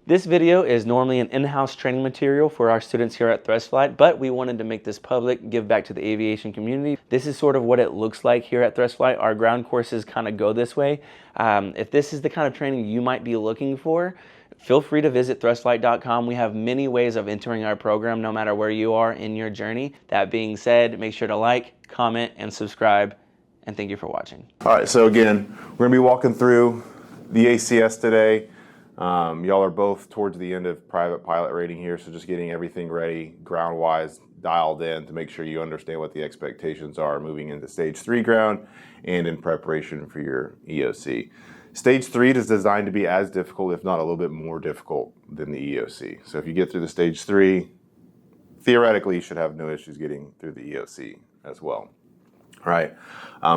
This video is normally an in-house training material for our students here at Thrust Flight, but we wanted to make this public, give back to the aviation community. This is sort of what it looks like here at Thrust Flight. Our ground courses kind of go this way. If this is the kind of training you might be looking for, feel free to visit thrustflight.com. We have many ways of entering our program no matter where you are in your journey. That being said, make sure to like, comment, and subscribe, and thank you for watching. All right, so again, we're gonna be walking through the ACS today. Y'all are both towards the end of private pilot rating here, so just getting everything ready, ground-wise, dialed in to make sure you understand what the expectations are moving into Stage 3 ground and in preparation for your EOC. Stage 3 is designed to be as difficult, if not a little bit more difficult than the EOC. So if you get through the Stage 3, theoretically you should have no issues getting through the EOC as well. All right,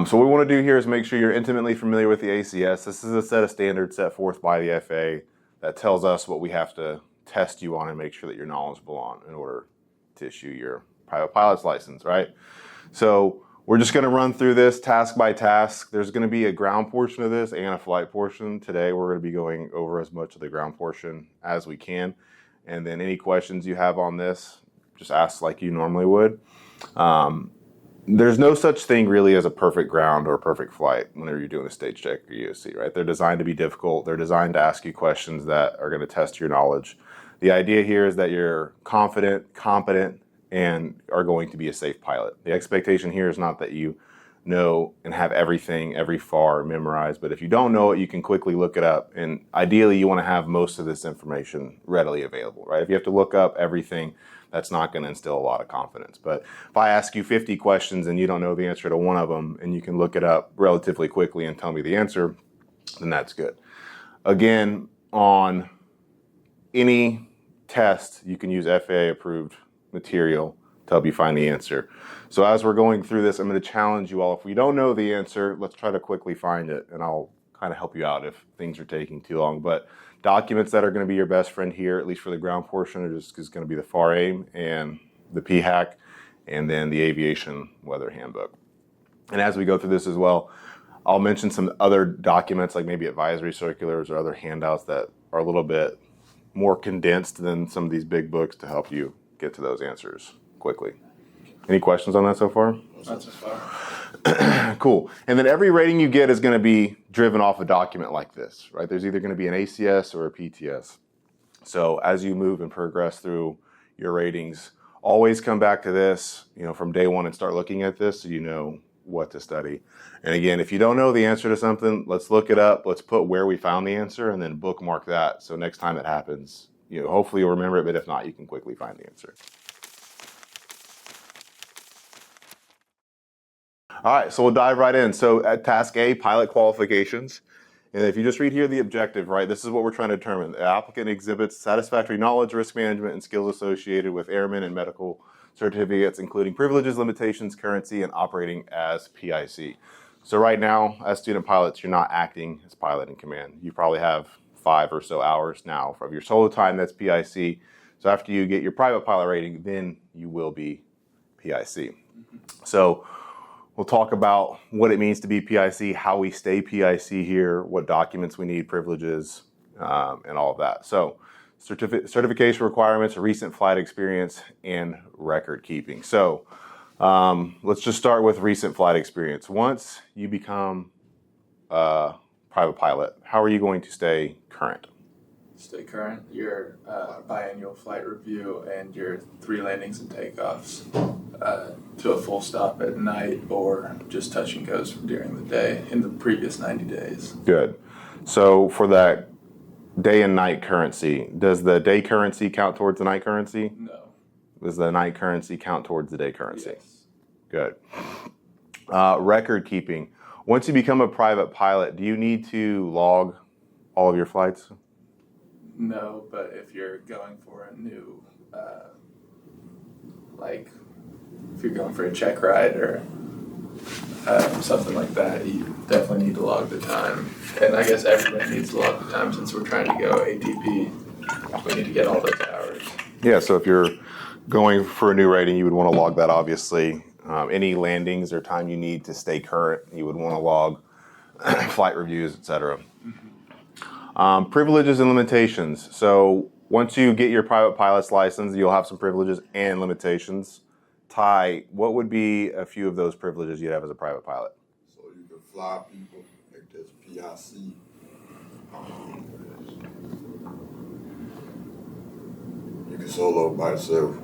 so what we want to do here is make sure you're intimately familiar with the ACS. This is a set of standards set forth by the FAA that tells us what we have to test you on and make sure that you're knowledgeable on in order to issue your private pilot's license, right? So we're just going to run through this task by task. There's going to be a ground portion of this and a flight portion. Today we're going to be going over as much of the ground portion as we can. And then any questions you have on this, just ask like you normally would. There's no such thing really as a perfect ground or a perfect flight whenever you're doing a stage check or EOC, right? They're designed to be difficult. They're designed to ask you questions that are going to test your knowledge. The idea here is that you're confident, competent, and are going to be a safe pilot. The expectation here is not that you know and have everything, every FAR memorized, but if you don't know it, you can quickly look it up. And ideally, you want to have most of this information readily available, right? If you have to look up everything, that's not going to instill a lot of confidence. But if I ask you 50 questions and you don't know the answer to one of them and you can look it up relatively quickly and tell me the answer, then that's good. Again, on any test, you can use FAA approved material to help you find the answer. So as we're going through this, I'm going to challenge you all. If we don't know the answer, let's try to quickly find it, and I'll kind of help you out if things are taking too long. But documents that are going to be your best friend here, at least for the ground portion, are just going to be the FAR AIM and the PHAC, and then the Aviation Weather Handbook. And as we go through this as well, I'll mention some other documents like maybe advisory circulars or other handouts that are a little bit more condensed than some of these big books to help you get to those answers quickly. Any questions on that so far? Not so far. Cool. And then every rating you get is going to be driven off a document like this, right? There's either going to be an ACS or a PTS. So as you move and progress through your ratings, always come back to this, from day one and start looking at this so you know what to study. And again, if you don't know the answer to something, let's look it up. Let's put where we found the answer and then bookmark that. So next time it happens, hopefully you'll remember it, but if not, you can quickly find the answer. All right, so we'll dive right in. So at task A, pilot qualifications. And if you just read here the objective, right, this is what we're trying to determine. The applicant exhibits satisfactory knowledge, risk management, and skills associated with airmen and medical certificates, including privileges, limitations, currency, and operating as PIC. So right now, as student pilots, you're not acting as pilot in command. You probably have 5 or so hours now of your solo time that's PIC. So after you get your private pilot rating, then you will be PIC. So we'll talk about what it means to be PIC, how we stay PIC here, what documents we need, privileges, and all of that. So certification requirements, recent flight experience, and record keeping. So let's just start with recent flight experience. Once you become a private pilot, how are you going to stay current? Stay current, your biannual flight review and your 3 landings and takeoffs to a full stop at night or just touch and goes during the day in the previous 90 days. Good. So for that day and night currency, does the day currency count towards the night currency? No. Does the night currency count towards the day currency? Yes. Good. Record keeping. Once you become a private pilot, do you need to log all of your flights? No, but if you're going for a new, if you're going for a checkride or something like that, you definitely need to log the time. And I guess everybody needs to log the time since we're trying to go ATP. We need to get all those hours. Yeah, so if you're going for a new rating, you would want to log that, obviously. Any landings or time you need to stay current, you would want to log flight reviews, etc. Privileges and limitations. So once you get your private pilot's license, you'll have some privileges and limitations. Ty, what would be a few of those privileges you'd have as a private pilot? So you can fly people, like this PIC. You can solo by yourself.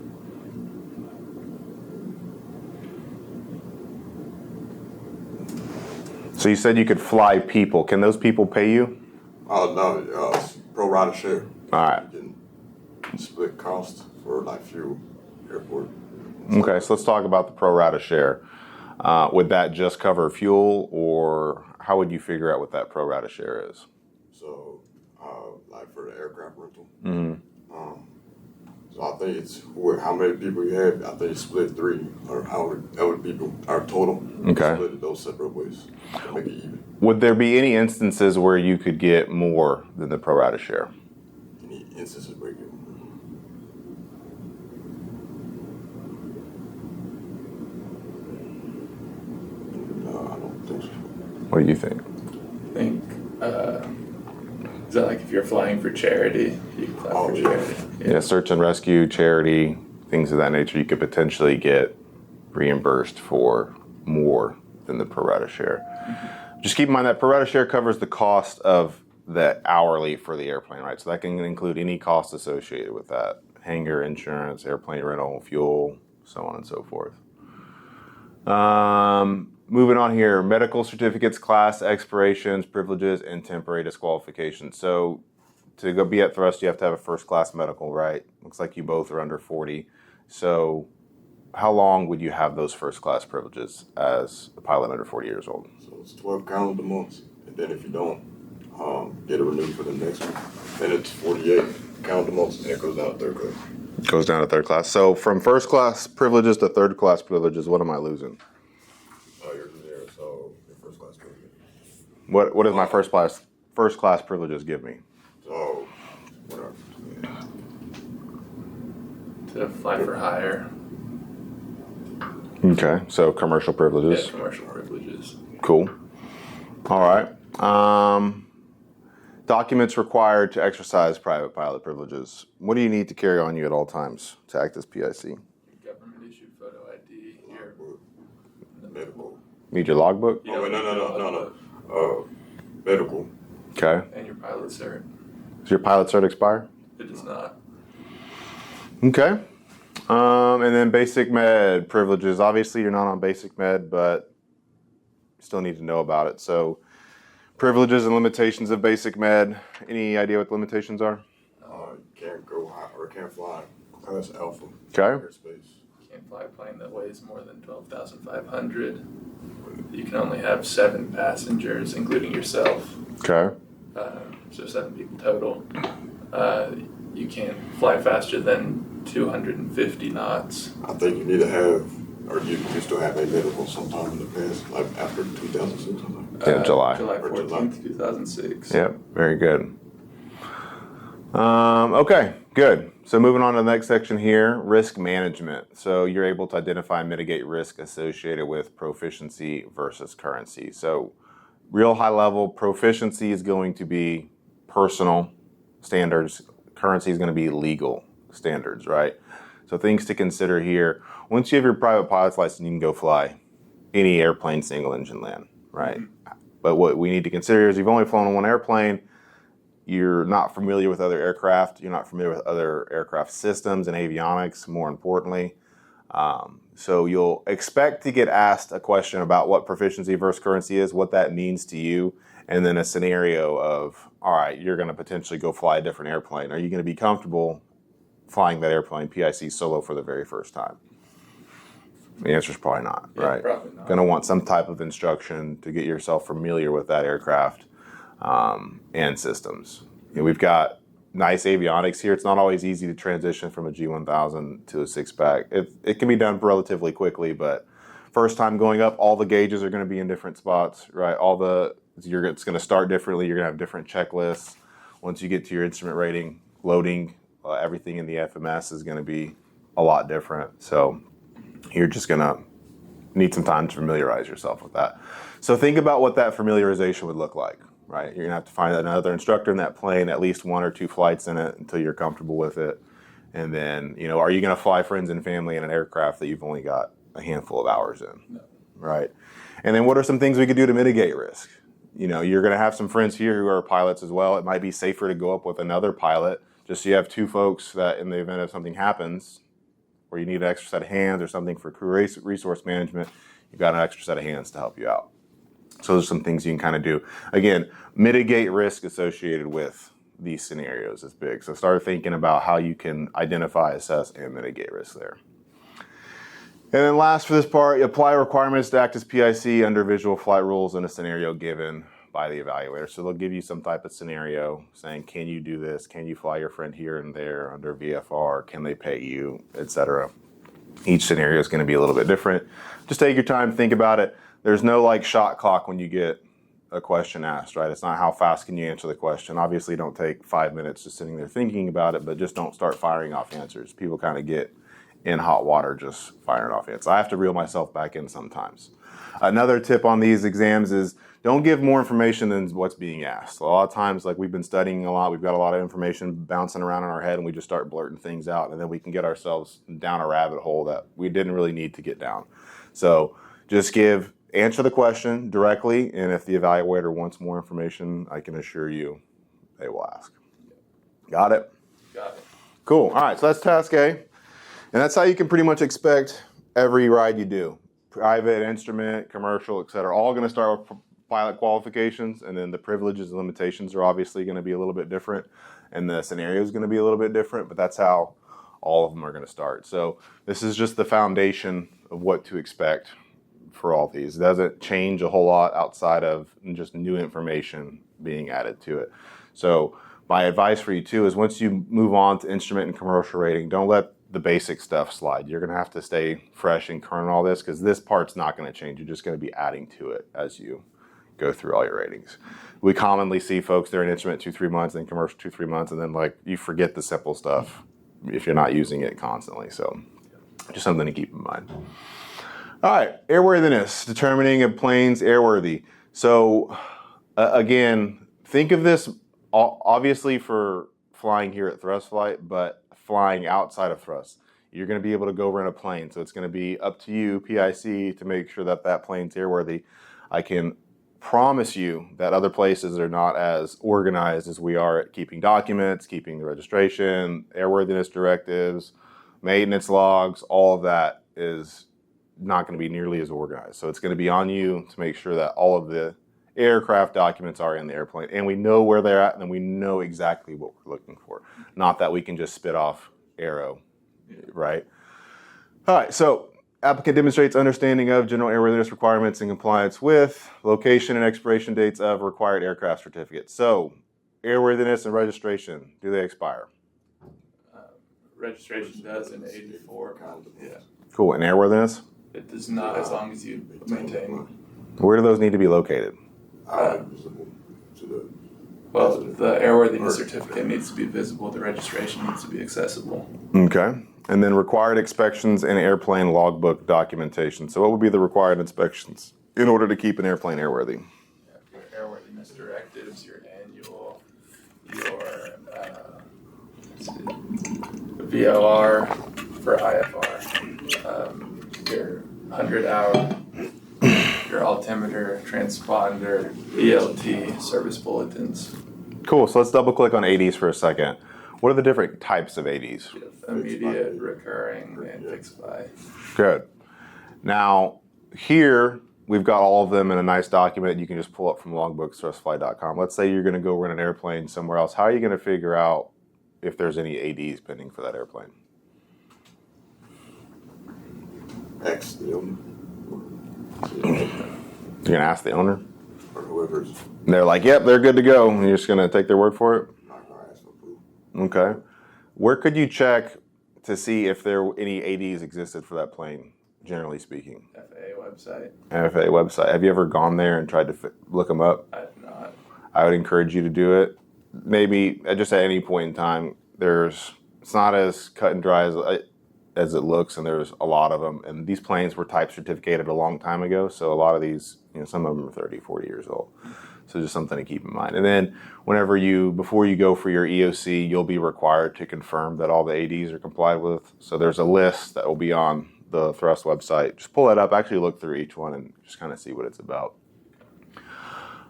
So you said you could fly people. Can those people pay you? Oh no, pro rata share. All right. You can split costs for like fuel, airport. Okay, so let's talk about the pro rata share. Would that just cover fuel, or how would you figure out what that pro rata share is? So, like for the aircraft rental. Mm-hmm. So I think it's how many people you have. I think it's split 3 or how many people are total. Okay. Split it those separate ways to make it even. Would there be any instances where you could get more than the pro rata share? Any instances where you No, I don't think so. What do you think? I think, is that like if you're flying for charity, you can fly Oh, for yeah. charity? Yeah, search and rescue, charity, things of that nature, you could potentially get reimbursed for more than the pro rata share. Just keep in mind that pro rata share covers the cost of the hourly for the airplane, right? So that can include any cost associated with that. Hangar, insurance, airplane rental, fuel, so on and so forth. Moving on here, medical certificates, class expirations, privileges, and temporary disqualifications. So to go be at thrust, you have to have a first class medical, right? Looks like you both are under 40. So how long would you have those first class privileges as a pilot under 40 years old? So it's 12 calendar months, and then if you don't get it renewed for the next one, then it's 48 calendar months, and it goes down to third class. It goes down to third class. So from first class privileges to third class privileges, what am I losing? Oh, you're there, so your first class privilege. What does my first class privileges give me? So, whatever. To fly for hire. Okay, so commercial privileges. Yeah, commercial privileges. Cool. All right. Documents required to exercise private pilot privileges. What do you need to carry on you at all times to act as PIC? Government issued photo ID. Your Medical. Need your logbook? Oh, wait, no. Medical. Okay. and your pilot cert. Does your pilot cert expire? It does not. Okay. And then basic med privileges. Obviously, you're not on basic med, but you still need to know about it. So, privileges and limitations of basic med. Any idea what the limitations are? Can't go high or can't fly class alpha. Okay. Airspace. Can't fly a plane that weighs more than 12,500. You can only have 7 passengers, including yourself. Okay. So 7 people total. You can't fly faster than 250 knots. I think you need to have, or you used to have a medical sometime in the past, like after 2006 or something. Yeah, July. July Or 14th, 2006. Yep. Very good. Okay, good. So moving on to the next section here, risk management. So you're able to identify and mitigate risk associated with proficiency versus currency. So real high level, proficiency is going to be personal standards. Currency is going to be legal standards, right? So things to consider here. Once you have your private pilot's license, you can go fly any airplane single engine land, right? But what we need to consider is you've only flown on one airplane. You're not familiar with other aircraft. You're not familiar with other aircraft systems and avionics, more importantly. So you'll expect to get asked a question about what proficiency versus currency is, what that means to you, and then a scenario of, all right, you're going to potentially go fly a different airplane. Are you going to be comfortable flying that airplane PIC solo for the very first time? The answer is probably not, Yeah, right? probably not. Going to want some type of instruction to get yourself familiar with that aircraft and systems. You know, we've got nice avionics here. It's not always easy to transition from a G1000 to a 6-pack. It can be done relatively quickly, but first time going up, all the gauges are going to be in different spots, right? It's going to start differently. You're going to have different checklists. Once you get to your instrument rating, loading, everything in the FMS is going to be a lot different. So you're just going to need some time to familiarize yourself with that. So think about what that familiarization would look like. right? You're gonna have to find another instructor in that plane, at least 1 or 2 flights in it until you're comfortable with it. And then, are you gonna fly friends and family in an aircraft that you've only got a handful of hours in, No. right? And then what are some things we could do to mitigate risk? You're gonna have some friends here who are pilots as well. It might be safer to go up with another pilot, just so you have 2 folks that in the event of something happens, or you need an extra set of hands or something for crew resource management, you've got an extra set of hands to help you out. So there's some things you can kind of do. Again, mitigate risk associated with these scenarios is big. So start thinking about how you can identify, assess, and mitigate risk there. And then last for this part, apply requirements to act as PIC under visual flight rules in a scenario given by the evaluator. So they'll give you some type of scenario saying, can you do this? Can you fly your friend here and there under VFR? Can they pay you, etc. Each scenario is going to be a little bit different. Just take your time, think about it. There's no shot clock when you get a question asked, right? It's not how fast can you answer the question. Obviously, don't take 5 minutes just sitting there thinking about it, but just don't start firing off answers. People kind of get in hot water just firing off answers. I have to reel myself back in sometimes. Another tip on these exams is don't give more information than what's being asked. A lot of times, we've been studying a lot, we've got a lot of information bouncing around in our head, and we just start blurting things out, and then we can get ourselves down a rabbit hole that we didn't really need to get down. So just answer the question directly, and if the evaluator wants more information, I can assure you they will ask. Got it? Got it. Cool. All right, so that's task A. And that's how you can pretty much expect every ride you do. Private, instrument, commercial, et cetera, all going to start with pilot qualifications, and then the privileges and limitations are obviously going to be a little bit different, and the scenario is going to be a little bit different, but that's how all of them are going to start. So this is just the foundation of what to expect for all these. It doesn't change a whole lot outside of just new information being added to it. So my advice for you too is once you move on to instrument and commercial rating, don't let the basic stuff slide. You're going to have to stay fresh and current on all this because this part's not going to change. You're just going to be adding to it as you go through all your ratings. We commonly see folks, they're in instrument 2-3 months, then commercial 2-3 months, and then you forget the simple stuff if you're not using it constantly. So just something to keep in mind. All right, airworthiness, determining a plane's airworthy. So again, think of this obviously for flying here at thrust flight, but flying outside of thrust. You're going to be able to go rent a plane. So it's going to be up to you, PIC, to make sure that that plane's airworthy. I can promise you that other places are not as organized as we are at keeping documents, keeping the registration, airworthiness directives, maintenance logs. All of that is not going to be nearly as organized. So it's going to be on you to make sure that all of the aircraft documents are in the airplane and we know where they're at and then we know exactly what we're looking for. Not that we can just spit off arrow, right? All right, so applicant demonstrates understanding of general airworthiness requirements and compliance with location and expiration dates of required aircraft certificates. So airworthiness and registration, do they expire? Registration does in 84. Yeah. Cool, and airworthiness? It does not as long as you maintain. Where do those need to be located? Well, the airworthiness certificate needs to be visible. The registration needs to be accessible. Okay. And then required inspections and airplane logbook documentation. So what would be the required inspections in order to keep an airplane airworthy? Your airworthiness directives, your annual, your VOR for IFR, your 100-hour, your altimeter, transponder, ELT, service bulletins. Cool. So let's double click on ADs for a second. What are the different types of ADs? Immediate, recurring, and fixed by. Good. Now, here we've got all of them in a nice document you can just pull up from logbooks, thrustfly.com. Let's say you're going to go rent an airplane somewhere else. How are you going to figure out if there's any ADs pending for that airplane? Ask the owner. You're going to ask the owner? Or whoever's And they're like, yep, they're good to go. And you're just going to take their word for it? not going to ask for proof. Okay. Where could you check to see if there any ADs existed for that plane, generally speaking? FAA website. FAA website. Have you ever gone there and tried to look them up? I have not. I would encourage you to do it. Maybe just at any point in time, it's not as cut and dry as it looks, and there's a lot of them. And these planes were type certificated a long time ago, so a lot of these, some of them are 30, 40 years old. So just something to keep in mind. And then before you go for your EOC, you'll be required to confirm that all the ADs are complied with. So there's a list that will be on the Thrust website. Just pull that up, actually look through each one and just kind of see what it's about.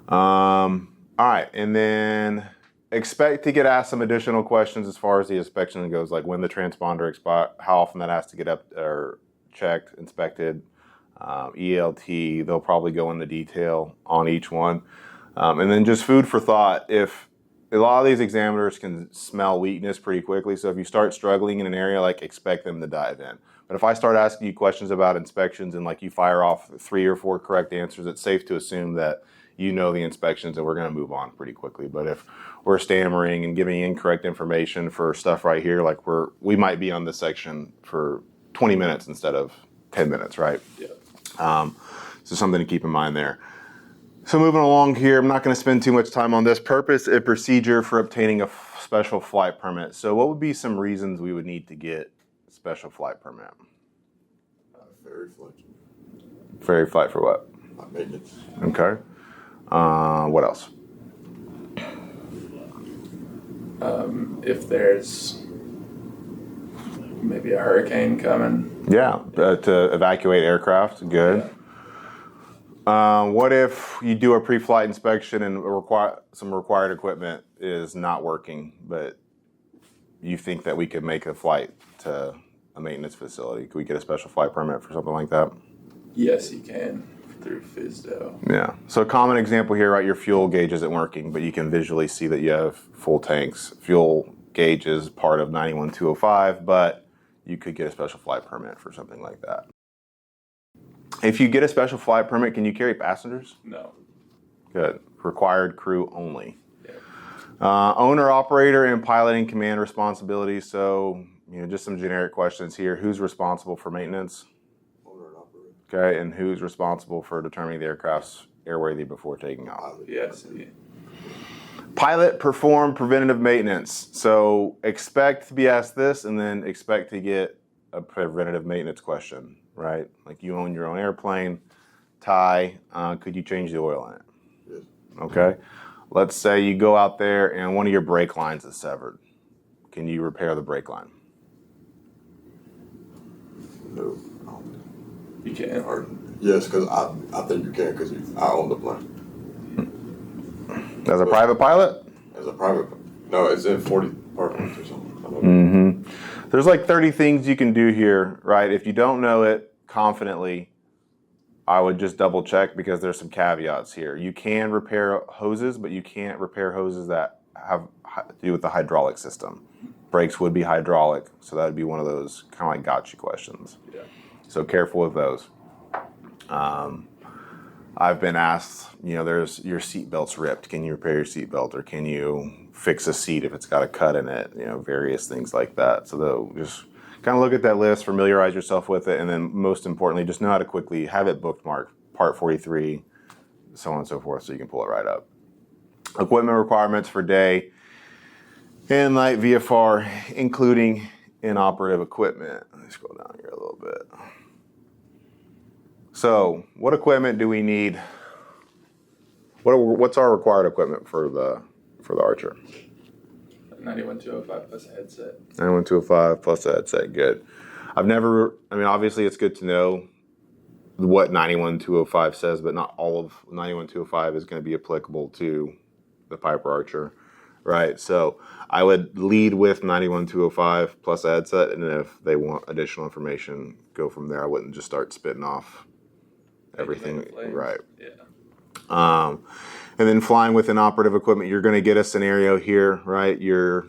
All right, and then expect to get asked some additional questions as far as the inspection goes, like when the transponder expires, how often that has to get up or checked, inspected, ELT. They'll probably go into detail on each one. And then just food for thought. If a lot of these examiners can smell weakness pretty quickly, so if you start struggling in an area, like expect them to dive in. But if I start asking you questions about inspections and like you fire off 3 or 4 correct answers, it's safe to assume that you know the inspections and we're going to move on pretty quickly. But if we're stammering and giving incorrect information for stuff right here, like we might be on this section for 20 minutes instead of 10 minutes, right? Yeah. So something to keep in mind there. So moving along here, I'm not going to spend too much time on this. Purpose and procedure for obtaining a special flight permit. So what would be some reasons we would need to get a special flight permit? Ferry flight. Ferry flight for what? Maintenance. Okay. What else? If there's maybe a hurricane coming. Yeah, to evacuate aircraft. Good. What if you do a pre-flight inspection and some required equipment is not working, but you think that we could make a flight to a maintenance facility? Could we get a special flight permit for something like that? Yes, you can through FSDO. Yeah. So a common example here, right? Your fuel gauge isn't working, but you can visually see that you have full tanks. Fuel gauge is part of 91205, but you could get a special flight permit for something like that. If you get a special flight permit, can you carry passengers? No. Good. Required crew only. Yeah. Owner, operator, and piloting command responsibilities. So, just some generic questions here. Who's responsible for maintenance? Owner and operator. Okay, and who's responsible for determining the aircraft's airworthy before taking off? Yes. Pilot perform preventative maintenance. So expect to be asked this and then expect to get a preventative maintenance question, right? Like you own your own airplane, could you change the oil in it? Yes. Okay. Let's say you go out there and one of your brake lines is severed. Can you repair the brake line? No. You can't. Or, yes, because I think you can because I own the plane. As a private pilot? As a private, no, it's in 40 apartments or something. I don't know. Mm-hmm. There's like 30 things you can do here, right? If you don't know it confidently, I would just double check because there's some caveats here. You can repair hoses, but you can't repair hoses that have to do with the hydraulic system. Brakes would be hydraulic, so that would be one of those kind of like gotcha questions. Yeah. So careful with those. I've been asked, there's your seatbelt's ripped. Can you repair your seatbelt, or can you fix a seat if it's got a cut in it? Various things like that. So they'll just kind of look at that list, familiarize yourself with it, and then most importantly, just know how to quickly have it bookmarked, Part 43, so on and so forth, so you can pull it right up. Equipment requirements for day and night VFR, including inoperative equipment. Let me scroll down here a little bit. So, what equipment do we need? What's our required equipment for the Archer? 91205 plus a headset. 91205 plus a headset. Good. Obviously, it's good to know what 91205 says, but not all of 91205 is going to be applicable to the Piper Archer, right? So, I would lead with 91205 plus a headset, and then if they want additional information, go from there. I wouldn't just start spitting off everything, right? Yeah. And then flying with inoperative equipment, you're going to get a scenario here, right? Your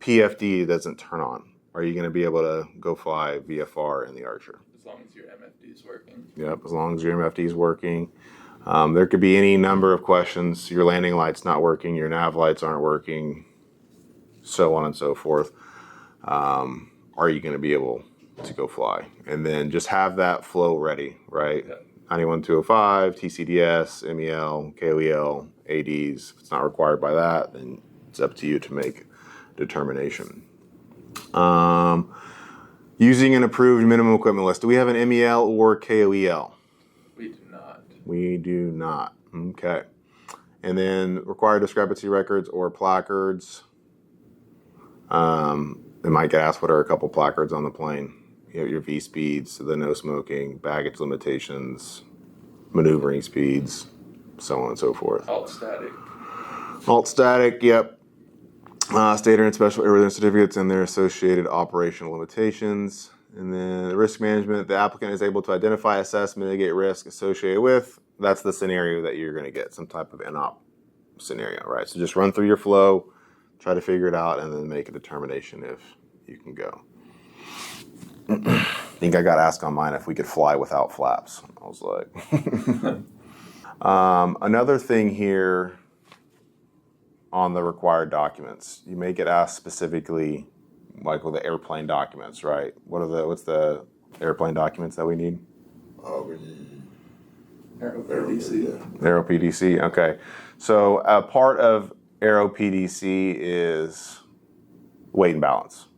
PFD doesn't turn on. Are you going to be able to go fly VFR in the Archer? As long as your MFD is working. Yep, as long as your MFD is working. There could be any number of questions. Your landing light's not working, your nav lights aren't working, so on and so forth. Are you going to be able to go fly? And then just have that flow ready, right? Yeah. 91205, TCDS, MEL, KOEL, ADs. If it's not required by that, then it's up to you to make determination. Using an approved minimum equipment list. Do we have an MEL or KOEL? We do not. We do not. Okay. And then required discrepancy records or placards. They might get asked what are a couple placards on the plane. You have your V speeds, the no smoking, baggage limitations, maneuvering speeds, so on and so forth. Alt static. Alt static, yep. Standard and special airworthiness certificates and their associated operational limitations. And then risk management, the applicant is able to identify, assess, mitigate risk associated with. That's the scenario that you're going to get, some type of NOP scenario, right? So just run through your flow, try to figure it out, and then make a determination if you can go. I think I got asked on mine if we could fly without flaps. I was like, another thing here on the required documents, you may get asked specifically, like with the airplane documents, right? What's the airplane documents that we need? We need Aero PDC. Aero PDC, okay. So a part of Aero PDC is weight and balance.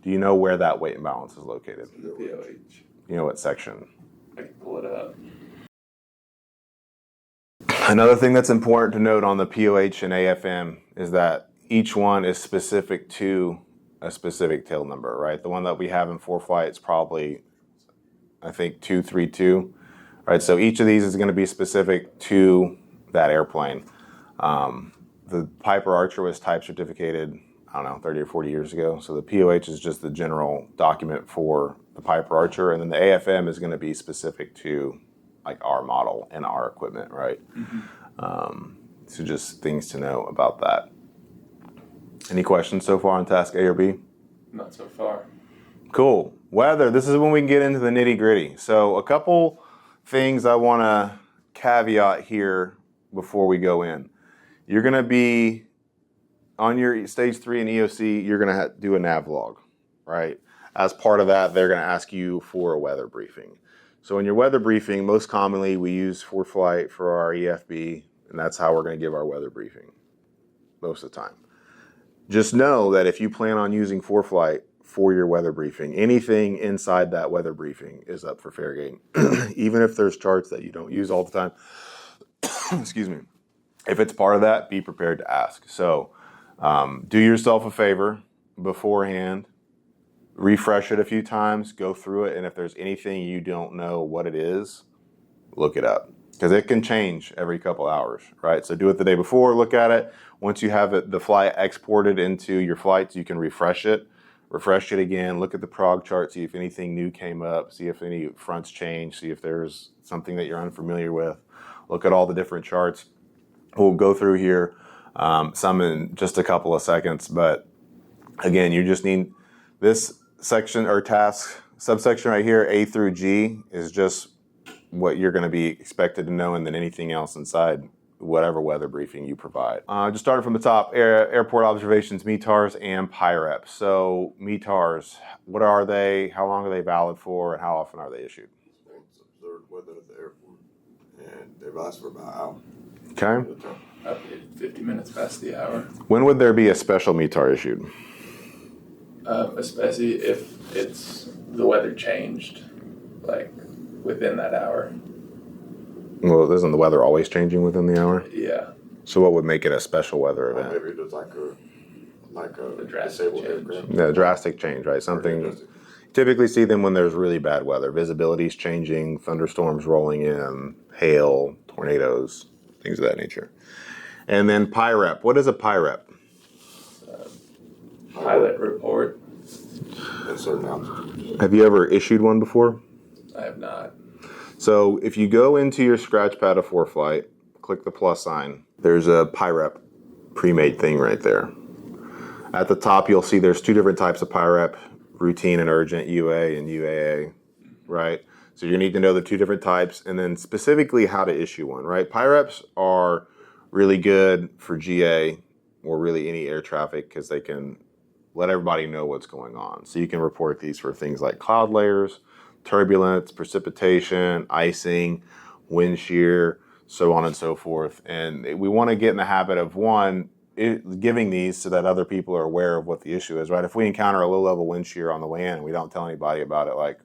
Do you know where that weight and balance is located? POH. You know what section? I can pull it up. Another thing that's important to note on the POH and AFM is that each one is specific to a specific tail number, right? The one that we have in ForeFlight is probably, I think, 232, right? So each of these is going to be specific to that airplane. The Piper Archer was type certificated, I don't know, 30 or 40 years ago. So the POH is just the general document for the Piper Archer, and then the AFM is going to be specific to like our model and our equipment, right? Mm-hmm. So just things to know about that. Any questions so far on task A or B? Not so far. Cool. Weather, this is when we can get into the nitty gritty. So a couple things I want to caveat here before we go in. You're going to be on your stage 3 in EOC, you're going to do a nav log, right? As part of that, they're going to ask you for a weather briefing. So in your weather briefing, most commonly we use ForeFlight for our EFB, and that's how we're going to give our weather briefing most of the time. Just know that if you plan on using ForeFlight for your weather briefing, anything inside that weather briefing is up for fair game. Even if there's charts that you don't use all the time. Excuse me. If it's part of that, be prepared to ask. So do yourself a favor beforehand. Refresh it a few times, go through it, and if there's anything you don't know what it is, look it up. Because it can change every couple hours, right? So do it the day before, look at it. Once you have the flight exported into your flights, you can refresh it again, look at the prog chart, see if anything new came up, see if any fronts change, see if there's something that you're unfamiliar with. Look at all the different charts. We'll go through here, some in just a couple of seconds, but again, you just need this section or task subsection right here, A through G, is just what you're going to be expected to know, and then anything else inside whatever weather briefing you provide. Just starting from the top, airport observations, METARs and PIREP. So METARs, what are they? How long are they valid for? And how often are they issued? observed weather at the airport, and they last for about an hour. Okay. Up to 50 minutes past the hour. When would there be a special METAR issued? Especially if it's the weather changed, like within that hour. Well, isn't the weather always changing within the hour? Yeah. So what would make it a special weather event? Maybe it was like a drastic disabled change. aircraft. Yeah, drastic change, right? Something. Typically see them when there's really bad weather. Visibility's changing, thunderstorms rolling in, hail, tornadoes, things of that nature. And then PIREP. What is a PIREP? Pilot report. And certain altitudes. Have you ever issued one before? I have not. So if you go into your scratch pad of ForeFlight, click the plus sign, there's a PIREP pre-made thing right there. At the top, you'll see there's two different types of PIREP, routine and urgent, UA and UAA, right? So you need to know the two different types, and then specifically how to issue one, right? PIREPs are really good for GA or really any air traffic because they can let everybody know what's going on. So you can report these for things like cloud layers, turbulence, precipitation, icing, wind shear, so on and so forth. And we want to get in the habit of, one, giving these so that other people are aware of what the issue is, right? If we encounter a low-level wind shear on the way in and we don't tell anybody about it, like,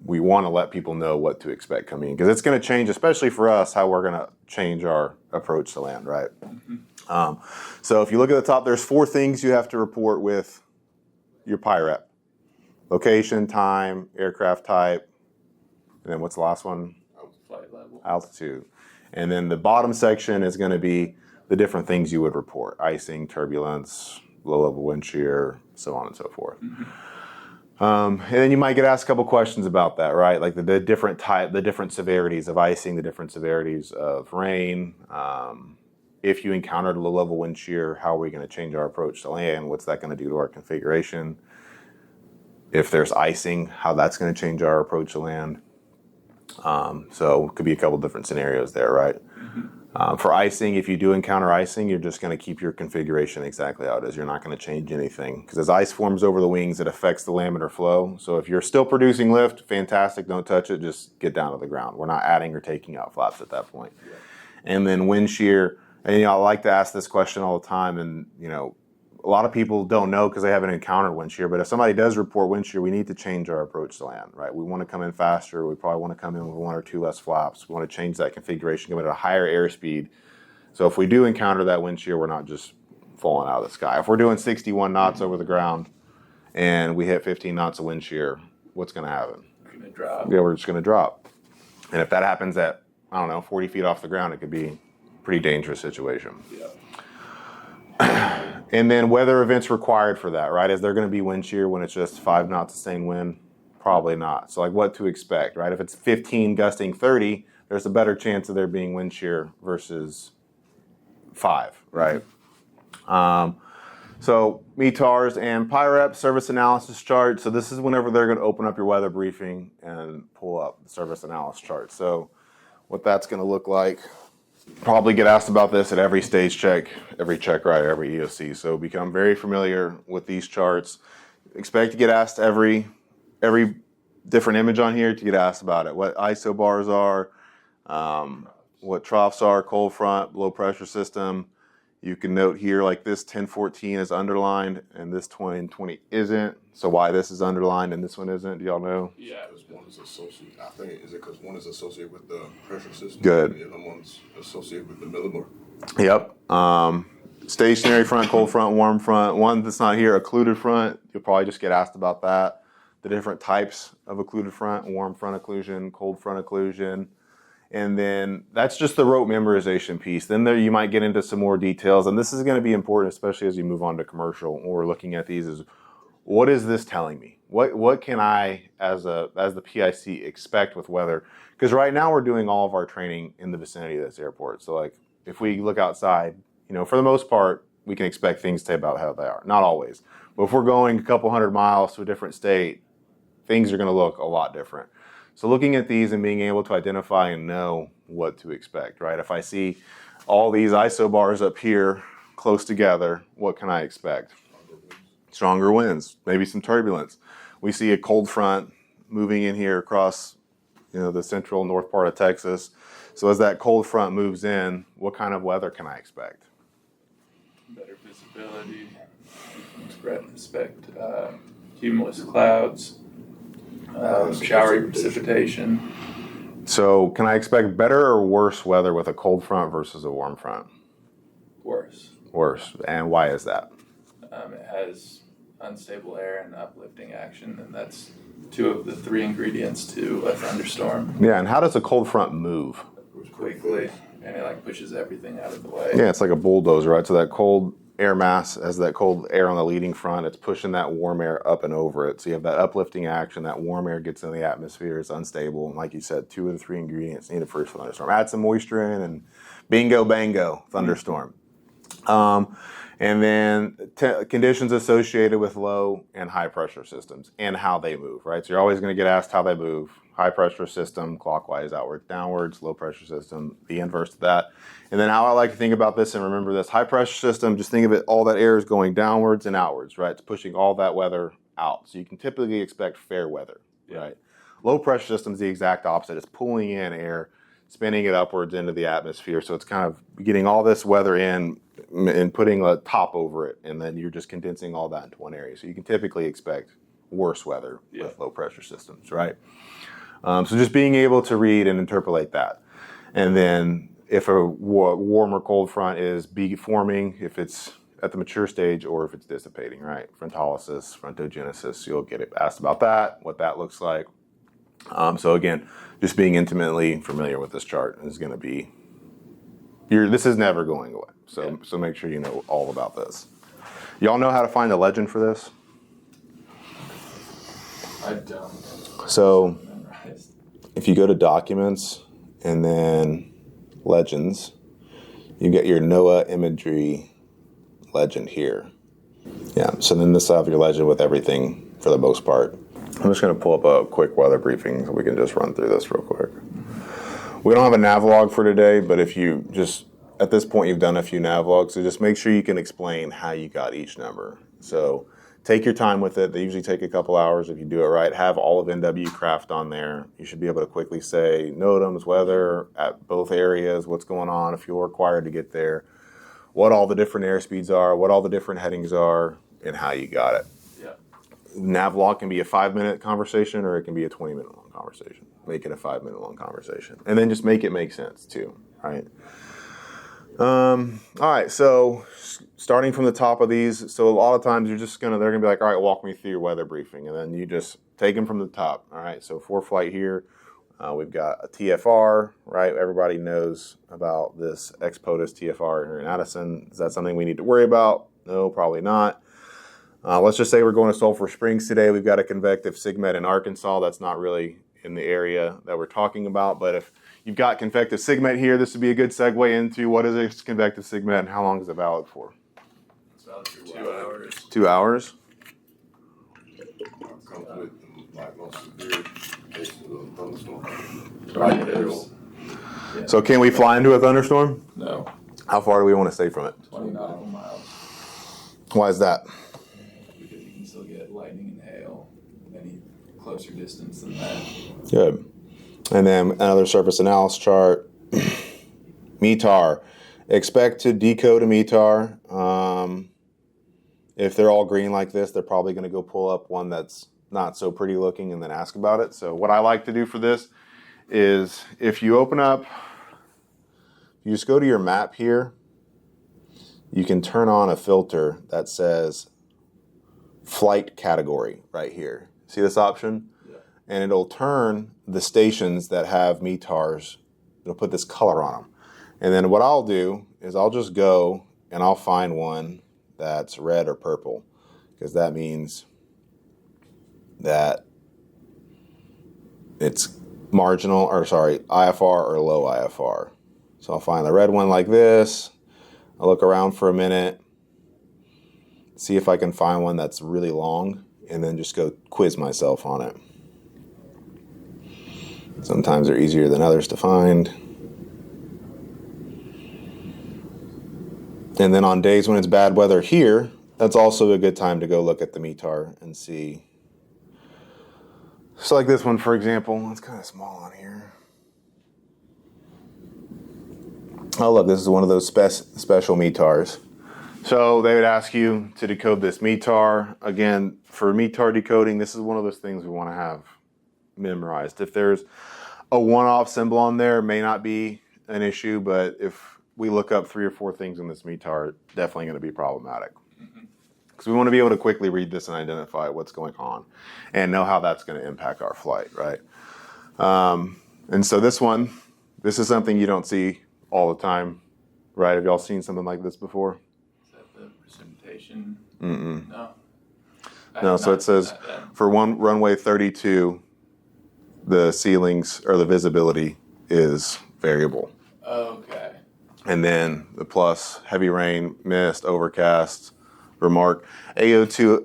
we want to let people know what to expect coming in, because it's going to change, especially for us, how we're going to change our approach to land, right? So if you look at the top, there's 4 things you have to report with your PIREP. Location, time, aircraft type, and then what's the last one? Flight level. Altitude. And then the bottom section is going to be the different things you would report: icing, turbulence, low level wind shear, so on and so forth. And then you might get asked a couple questions about that, right? Like the different severities of icing, the different severities of rain. If you encountered low level wind shear, how are we going to change our approach to land? What's that going to do to our configuration? If there's icing, how that's going to change our approach to land. So it could be a couple different scenarios there, right? For icing, if you do encounter icing, you're just going to keep your configuration exactly how it is. You're not going to change anything, because as ice forms over the wings, it affects the laminar flow. So if you're still producing lift, fantastic, don't touch it, just get down to the ground. We're not adding or taking out flaps at that point. Yeah. And then wind shear, and I like to ask this question all the time, and a lot of people don't know because they haven't encountered wind shear, but if somebody does report wind shear, we need to change our approach to land, right? We want to come in faster. We probably want to come in with 1 or 2 less flaps. We want to change that configuration, come in at a higher airspeed. So if we do encounter that wind shear, we're not just falling out of the sky. If we're doing 61 knots over the ground and we hit 15 knots of wind shear, what's going to happen? We're going to drop. Yeah, we're just going to drop. And if that happens at, 40 feet off the ground, it could be a pretty dangerous situation. Yeah. And then weather events required for that, right? Is there going to be wind shear when it's just 5 knots sustained wind? Probably not. So like what to expect, right? If it's 15 gusting 30, there's a better chance of there being wind shear versus 5, right? So METARs and PIREP, service analysis chart. So this is whenever they're going to open up your weather briefing and pull up the service analysis chart. So what that's going to look like. Probably get asked about this at every stage check, every check ride, every EOC. So become very familiar with these charts. Expect to get asked every different image on here to get asked about it. What ISO bars are, what troughs are, cold front, low pressure system. You can note here like this 1014 is underlined and this 2020 isn't. So why this is underlined and this one isn't? Do y'all know? Yeah. Because one is associated. I think is it because one is associated with the pressure system. Good. And the other one's associated with the millibar. Yep. Stationary front, cold front, warm front. One that's not here, occluded front. You'll probably just get asked about that. The different types of occluded front: warm front occlusion, cold front occlusion. And then that's just the rope memorization piece. Then there you might get into some more details, and this is going to be important, especially as you move on to commercial. When we're looking at these, is what is this telling me? What can I, as the PIC, expect with weather? Because right now we're doing all of our training in the vicinity of this airport. So like if we look outside, for the most part, we can expect things to stay about how they are. Not always, but if we're going a couple 100 miles to a different state, things are going to look a lot different. So looking at these and being able to identify and know what to expect, right? If I see all these ISO bars up here close together, what can I expect? Stronger winds, maybe some turbulence. We see a cold front moving in here across, the central north part of Texas. So as that cold front moves in, what kind of weather can I expect? Better visibility, expect cumulus clouds. Showery precipitation. So can I expect better or worse weather with a cold front versus a warm front? Worse. Worse. And why is that? It has unstable air and uplifting action, and that's 2 of the 3 ingredients to a thunderstorm. Yeah, and how does a cold front move? Quickly, and it pushes everything out of the way. Yeah, it's like a bulldozer, right? So that cold air mass, as that cold air on the leading front, it's pushing that warm air up and over it. So you have that uplifting action, that warm air gets in the atmosphere, it's unstable, and like you said, 2 of the 3 ingredients needed for a thunderstorm. Add some moisture in and bingo bango, thunderstorm. And then conditions associated with low and high pressure systems and how they move, right? So you're always going to get asked how they move. High pressure system, clockwise, outward, downwards. Low pressure system, the inverse to that. And then how I like to think about this and remember this: high pressure system, just think of it, all that air is going downwards and outwards, right? It's pushing all that weather out. So you can typically expect fair weather, right? Low pressure system is the exact opposite. It's pulling in air, spinning it upwards into the atmosphere. So it's kind of getting all this weather in and putting a top over it, and then you're just condensing all that into one area. So you can typically expect worse weather with low pressure systems, right? So just being able to read and interpolate that. And then if a warm or cold front is forming, if it's at the mature stage or if it's dissipating, right? Frontalysis, frontogenesis, you'll get asked about that, what that looks like. So again, just being intimately familiar with this chart is going to be, this is never going away. So make sure you know all about this. Y'all know how to find the legend for this? I don't. So Memorized. if you go to documents and then legends, you get your NOAA imagery legend here. Yeah, so then this will have your legend with everything for the most part. I'm just going to pull up a quick weather briefing so we can just run through this real quick. We don't have a navlog for today, but if you just, at this point you've done a few navlogs, so just make sure you can explain how you got each number. So take your time with it. They usually take a couple hours if you do it right. Have all of NW craft on there. You should be able to quickly say NOTAMs, weather at both areas, what's going on, if you're required to get there, what all the different airspeeds are, what all the different headings are, and how you got it. Yeah. Navlog can be a 5-minute conversation or it can be a 20-minute long conversation. Make it a 5-minute long conversation. And then just make it make sense too, right? All right, so starting from the top of these, so a lot of times they're gonna be like, all right, walk me through your weather briefing, and then you just take them from the top. All right, so for flight here, we've got a TFR, right? Everybody knows about this ex-POTUS TFR here in Addison. Is that something we need to worry about? No, probably not. Let's just say we're going to Sulphur Springs today. We've got a convective SIGMET in Arkansas. That's not really in the area that we're talking about, but if you've got convective SIGMET here, this would be a good segue into what is a convective SIGMET and how long is it valid for? It's valid for 2 hours. 2 hours? Comes with like most severe cases of thunderstorm. Tornadoes. Yeah. So can we fly into a thunderstorm? No. How far do we want to stay from it? 20 nautical miles. Why is that? Because you can still get lightning and hail any closer distance than that. Good. And then another surface analysis chart. METAR. Expect to decode a METAR. If they're all green like this, they're probably going to go pull up one that's not so pretty looking and then ask about it. So what I like to do for this is if you open up, you just go to your map here, you can turn on a filter that says flight category right here. See this option? Yeah. And it'll turn the stations that have METARs, it'll put this color on them. And then what I'll do is I'll just go and I'll find one that's red or purple, because that means that it's IFR or low IFR. So I'll find the red one like this. I'll look around for a minute, see if I can find one that's really long, and then just go quiz myself on it. Sometimes they're easier than others to find. And then on days when it's bad weather here, that's also a good time to go look at the METAR and see. So like this one, for example, it's kind of small on here. Oh, look, this is one of those special METARs. So they would ask you to decode this METAR. Again, for METAR decoding, this is one of those things we want to have memorized. If there's a one-off symbol on there, it may not be an issue, but if we look up 3 or 4 things in this METAR, it's definitely going to be problematic. Because we want to be able to quickly read this and identify what's going on and know how that's going to impact our flight, right? And so this is something you don't see all the time, right? Have y'all seen something like this before? Is that the precipitation? Mm-mm. No. No, so it says for runway 32, the ceilings or the visibility is variable. Okay. And then the plus, heavy rain, mist, overcast, remark. AO2,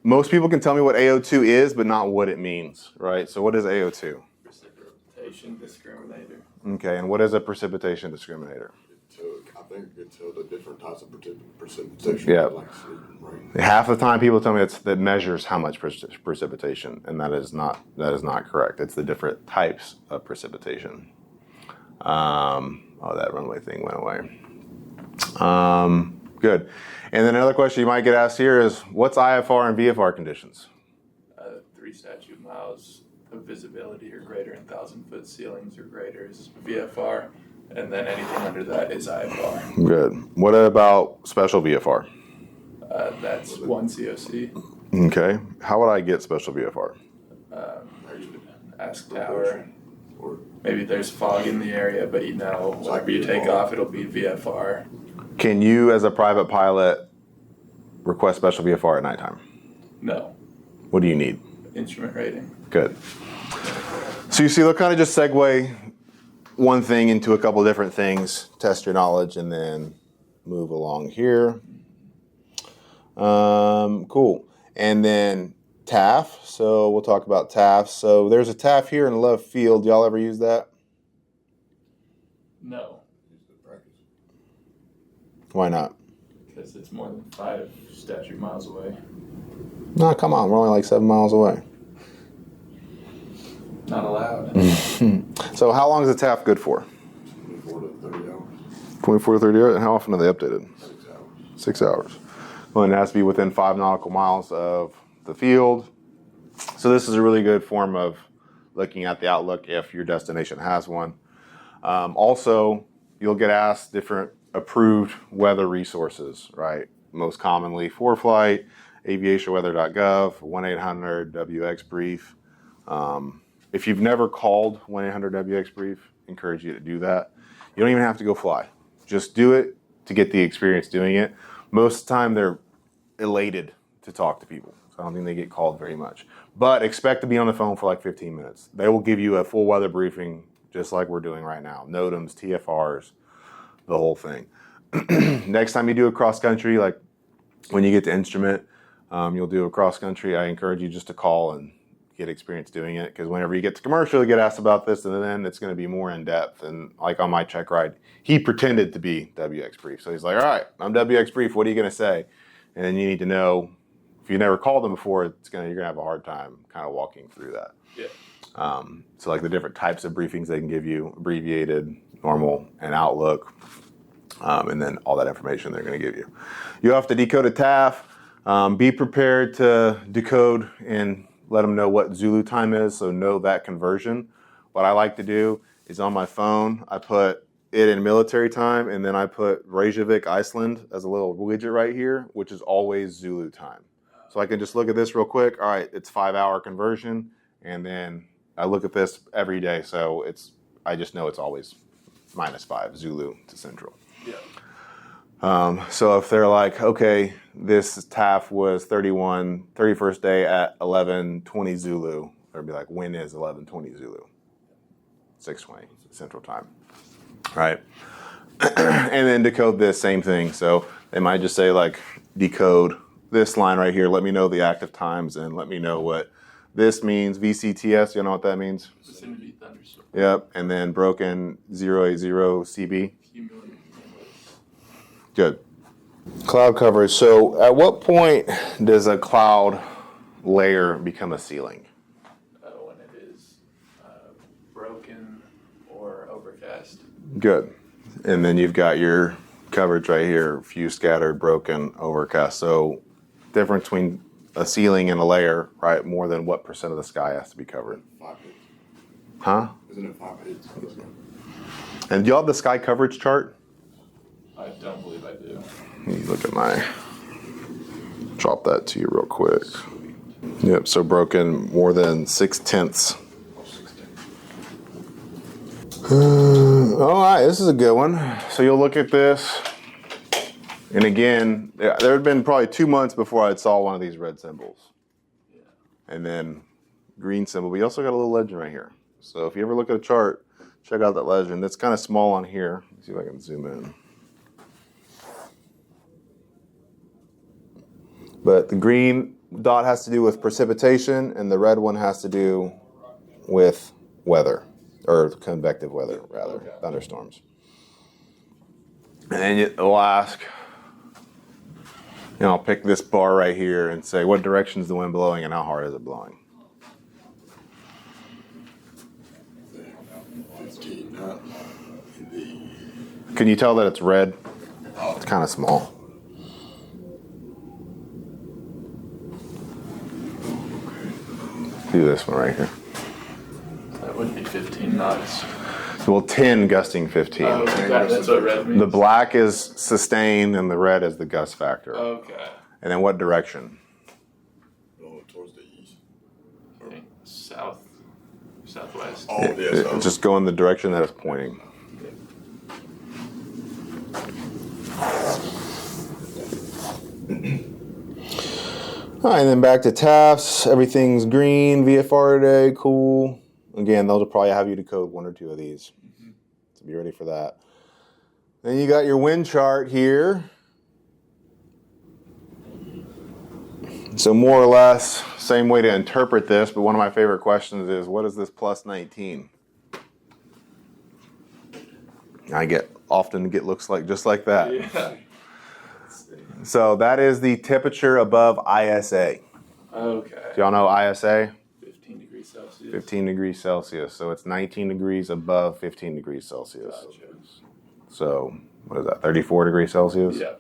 most people can tell me what AO2 is, but not what it means, right? So what is AO2? Precipitation discriminator. Okay, and what is a precipitation discriminator? I think it tells the different types of precipitation. Yeah. Like sleet and rain. Half the time people tell me that measures how much precipitation, and that is not correct. It's the different types of precipitation. That runway thing went away. Good. And then another question you might get asked here is, what's IFR and VFR conditions? 3 statute miles of visibility or greater and 1,000-foot ceilings or greater is VFR, and then anything under that is IFR. Good. What about special VFR? That's 1 COC. Okay. How would I get special VFR? Ask tower. Or Maybe there's fog in the area, but whenever you take off, it'll be VFR. Can you, as a private pilot, request special VFR at nighttime? No. What do you need? Instrument rating. Good. So you see, they'll kind of just segue one thing into a couple different things, test your knowledge, and then move along here. Cool. And then TAF. So we'll talk about TAF. So there's a TAF here in left field. Y'all ever use that? No, Why not? because it's more than 5 statute miles away. No, come on. We're only like 7 miles away. Not allowed. So how long is the TAF good for? 24 to 30 hours. 24 to 30 hours? And how often are they updated? 6 hours. 6 hours. Well, and it has to be within 5 nautical miles of the field. So this is a really good form of looking at the outlook if your destination has one. Also, you'll get asked different approved weather resources, right? Most commonly, ForeFlight, aviationweather.gov, 1-800-WX-BRIEF. If you've never called 1-800-WX-BRIEF, encourage you to do that. You don't even have to go fly. Just do it to get the experience doing it. Most of the time, they're elated to talk to people. So I don't think they get called very much. But expect to be on the phone for like 15 minutes. They will give you a full weather briefing, just like we're doing right now. NOTAMs, TFRs, the whole thing. Next time you do a cross country, like when you get to instrument, you'll do a cross country. I encourage you just to call and get experience doing it, because whenever you get to commercial, you get asked about this, and then it's going to be more in depth. And like on my check ride, he pretended to be WX Brief. So he's like, all right, I'm WX Brief. What are you going to say? And then you need to know, if you never called them before, you're going to have a hard time kind of walking through that. Yeah. So like the different types of briefings they can give you, abbreviated, normal, and Outlook, and then all that information they're going to give you. You have to decode a TAF. Be prepared to decode and let them know what Zulu time is, so know that conversion. What I like to do is on my phone, I put it in military time, and then I put Reykjavik, Iceland as a little widget right here, which is always Zulu time. So I can just look at this real quick. All right, it's 5-hour conversion, and then I look at this every day, so I just know it's always -5 Zulu to Central. Yeah. So if they're like, okay, this TAF was 31st day at 11:20 Zulu, they'll be like, when is 11:20 Zulu? 6:20 Central Time, right? And then decode this same thing. So they might just say like, decode this line right here. Let me know the active times and let me know what this means. VCTS, you know what that means? Vicinity thunderstorm. Yep. And then broken 080 CB. Cumulative. Good. Cloud coverage. So at what point does a cloud layer become a ceiling? When it is broken or overcast. Good. And then you've got your coverage right here, few scattered, broken, overcast. So difference between a ceiling and a layer, right? More than what % of the sky has to be covered? 5 hits. Huh? Isn't it 5 hits? And do you have the sky coverage chart? I don't believe I do. Let me look at drop that to you real quick. Yep, so broken more than 6/10. All right, this is a good one. So you'll look at this, and again, there had been probably 2 months before I saw one of these red symbols. Yeah. And then green symbol, but you also got a little legend right here. So if you ever look at a chart, check out that legend. It's kind of small on here. Let's see if I can zoom in. But the green dot has to do with precipitation, and the red one has to do with weather, or convective weather, rather, thunderstorms. And then it'll ask, I'll pick this bar right here and say, what direction is the wind blowing and how hard is it blowing? 15 knot. Can you tell that it's red? It's kind of small. do this one right here. That would be 15 knots. Well, 10 gusting 15. Oh, okay. That's what red means. The black is sustained and the red is the gust factor. Okay. And then what direction? Going towards the east. I think southwest. Oh, yeah, so. Just go in the direction that it's pointing. All right, and then back to TAFs. Everything's green. VFR today, cool. Again, they'll probably have you to code 1 or 2 of these. So be ready for that. Then you got your wind chart here. So more or less, same way to interpret this, but one of my favorite questions is, what is this plus 19? I often get looks like just like that. Yeah. So that is the temperature above ISA. Okay. Do y'all know ISA? 15 degrees Celsius. 15 degrees Celsius. So it's 19 degrees above 15 degrees Celsius. Gotcha. So what is that, 34 degrees Celsius? Yeah.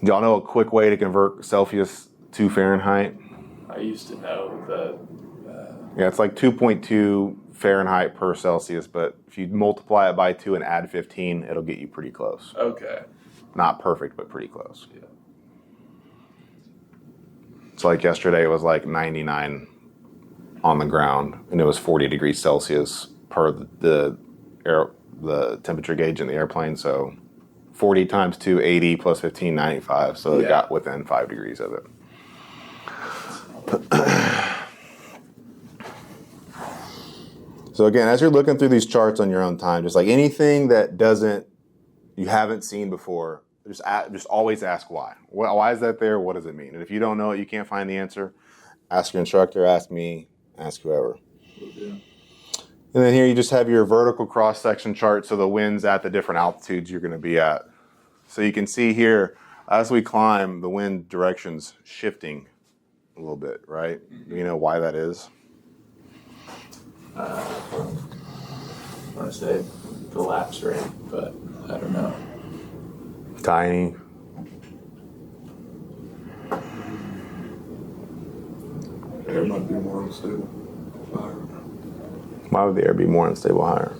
Do y'all know a quick way to convert Celsius to Fahrenheit? I used to know the. Yeah, it's like 2.2 Fahrenheit per Celsius, but if you multiply it by 2 and add 15, it'll get you pretty close. Okay. Not perfect, but pretty close. Yeah. So like yesterday, it was like 99 on the ground, and it was 40 degrees Celsius per the temperature gauge in the airplane. So 40 times 2, 80 plus 15, 95. So it got within 5 degrees of it. So again, as you're looking through these charts on your own time, just like anything that you haven't seen before, just always ask why. Why is that there? What does it mean? And if you don't know it, you can't find the answer, ask your instructor, ask me, ask whoever. Okay. And then here you just have your vertical cross-section chart, so the winds at the different altitudes you're going to be at. So you can see here, as we climb, the wind direction's shifting a little bit, right? Mm-hmm. You know why that is? I want to say the lapse rate, but I don't know. Tiny. Air might be more unstable. Higher. Why would the air be more unstable higher?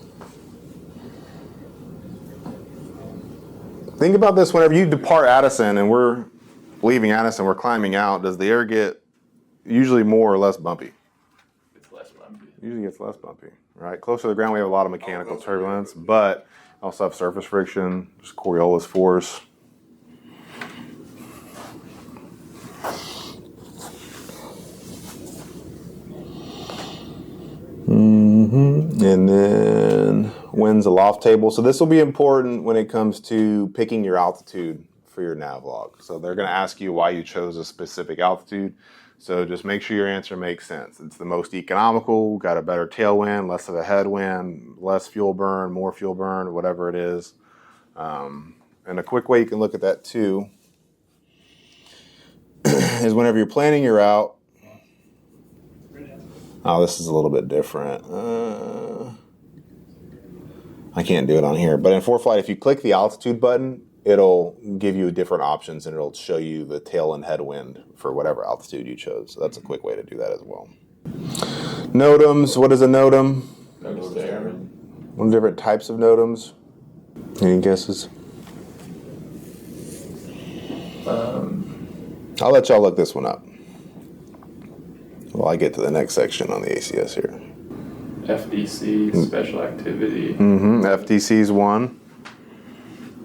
Think about this whenever you depart Addison and we're leaving Addison, we're climbing out, does the air get usually more or less bumpy? It's less bumpy. Usually gets less bumpy, right? Closer to the ground, we have a lot of mechanical turbulence, but also have surface friction, just Coriolis force. And then winds aloft table. So this will be important when it comes to picking your altitude for your nav log. So they're going to ask you why you chose a specific altitude. So just make sure your answer makes sense. It's the most economical, got a better tailwind, less of a headwind, less fuel burn, more fuel burn, whatever it is. And a quick way you can look at that too is whenever you're planning your route. Oh, this is a little bit different. I can't do it on here. But in ForeFlight, if you click the altitude button, it'll give you different options and it'll show you the tail and headwind for whatever altitude you chose. So that's a quick way to do that as well. NOTAMs. What is a NOTAM? Notice the airman. What are different types of NOTAMs? Any guesses? I'll let y'all look this one up while I get to the next section on the ACS here. FDC, special activity. FTC's one.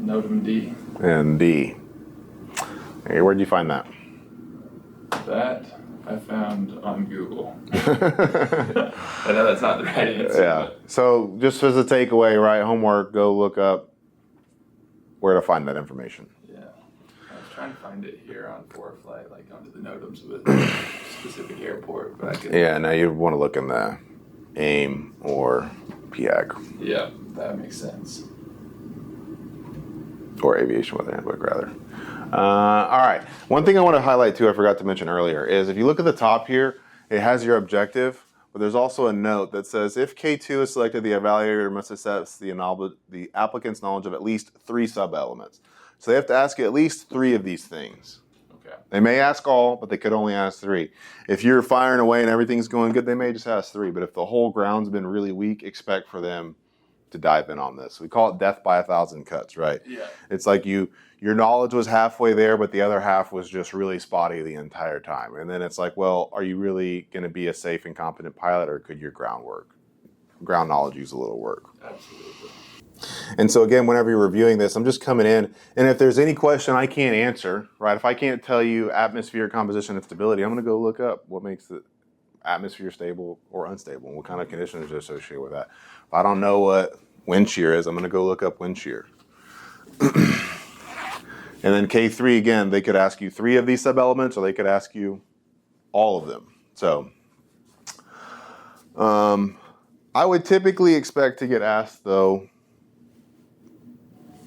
NOTAM D. And D. Hey, where'd you find that? That I found on Google. I know that's not the right answer. Yeah. So just as a takeaway, right? Homework, go look up where to find that information. Yeah. I was trying to find it here on ForeFlight, like onto the NOTAMs of a specific airport, but I couldn't. Yeah, now you want to look in the AIM or PAC. Yeah, that makes sense. Or Aviation Weather Handbook, rather. All right. One thing I want to highlight, too, I forgot to mention earlier, is if you look at the top here, it has your objective, but there's also a note that says, if K2 is selected, the evaluator must assess the applicant's knowledge of at least 3 sub-elements. So they have to ask you at least 3 of these things. Okay. They may ask all, but they could only ask 3. If you're firing away and everything's going good, they may just ask 3. But if the whole ground's been really weak, expect for them to dive in on this. We call it death by 1,000 cuts, right? Yeah. It's like your knowledge was halfway there, but the other half was just really spotty the entire time. And then it's like, well, are you really going to be a safe and competent pilot, or could your ground knowledge use a little work? Absolutely. And so again, whenever you're reviewing this, I'm just coming in, and if there's any question I can't answer, right? If I can't tell you atmosphere composition and stability, I'm going to go look up what makes the atmosphere stable or unstable, and what kind of conditions are associated with that. If I don't know what wind shear is, I'm going to go look up wind shear. And then K3, again, they could ask you 3 of these sub-elements, or they could ask you all of them. So I would typically expect to get asked, though,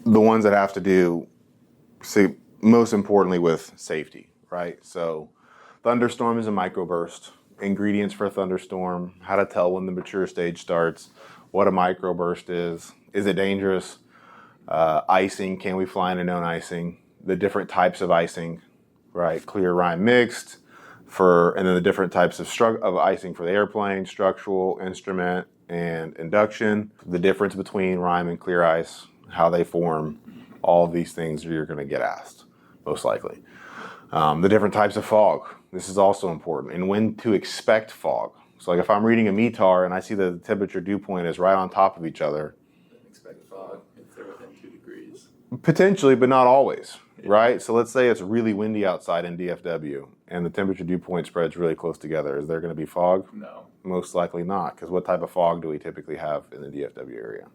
the ones that have to do, most importantly, with safety, right? So thunderstorm is a microburst. Ingredients for a thunderstorm, how to tell when the mature stage starts, what a microburst is it dangerous? Icing, can we fly in a known icing? The different types of icing, right? Clear, rime, mixed, and then the different types of icing for the airplane, structural, instrument, and induction. The difference between rime and clear ice, how they form, all of these things you're going to get asked, most likely. The different types of fog. This is also important. And when to expect fog. So like if I'm reading a METAR and I see that the temperature dew point is right on top of each other. Expect fog if they're within 2 degrees. Potentially, but not always, right? So let's say it's really windy outside in DFW and the temperature dew point spreads really close together. Is there going to be fog? No. Most likely not, because what type of fog do we typically have in the DFW area?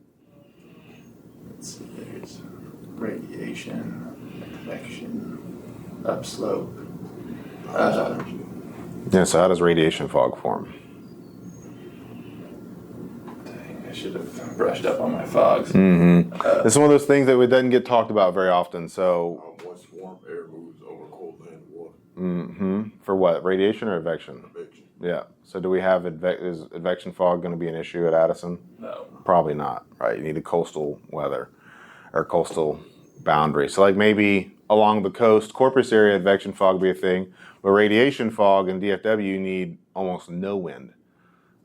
Let's see, there's radiation, convection, upslope. Yeah, so how does radiation fog form? Dang, I should have brushed up on my fogs. It's one of those things that doesn't get talked about very often. So, Once warm air moves over cold land water. For what? Radiation or advection? Convection. Yeah. So do we have is advection fog going to be an issue at Addison? No. Probably not, right? You need a coastal weather or coastal boundary. So like maybe along the coast, Corpus area, advection fog be a thing, but radiation fog in DFW, you need almost no wind,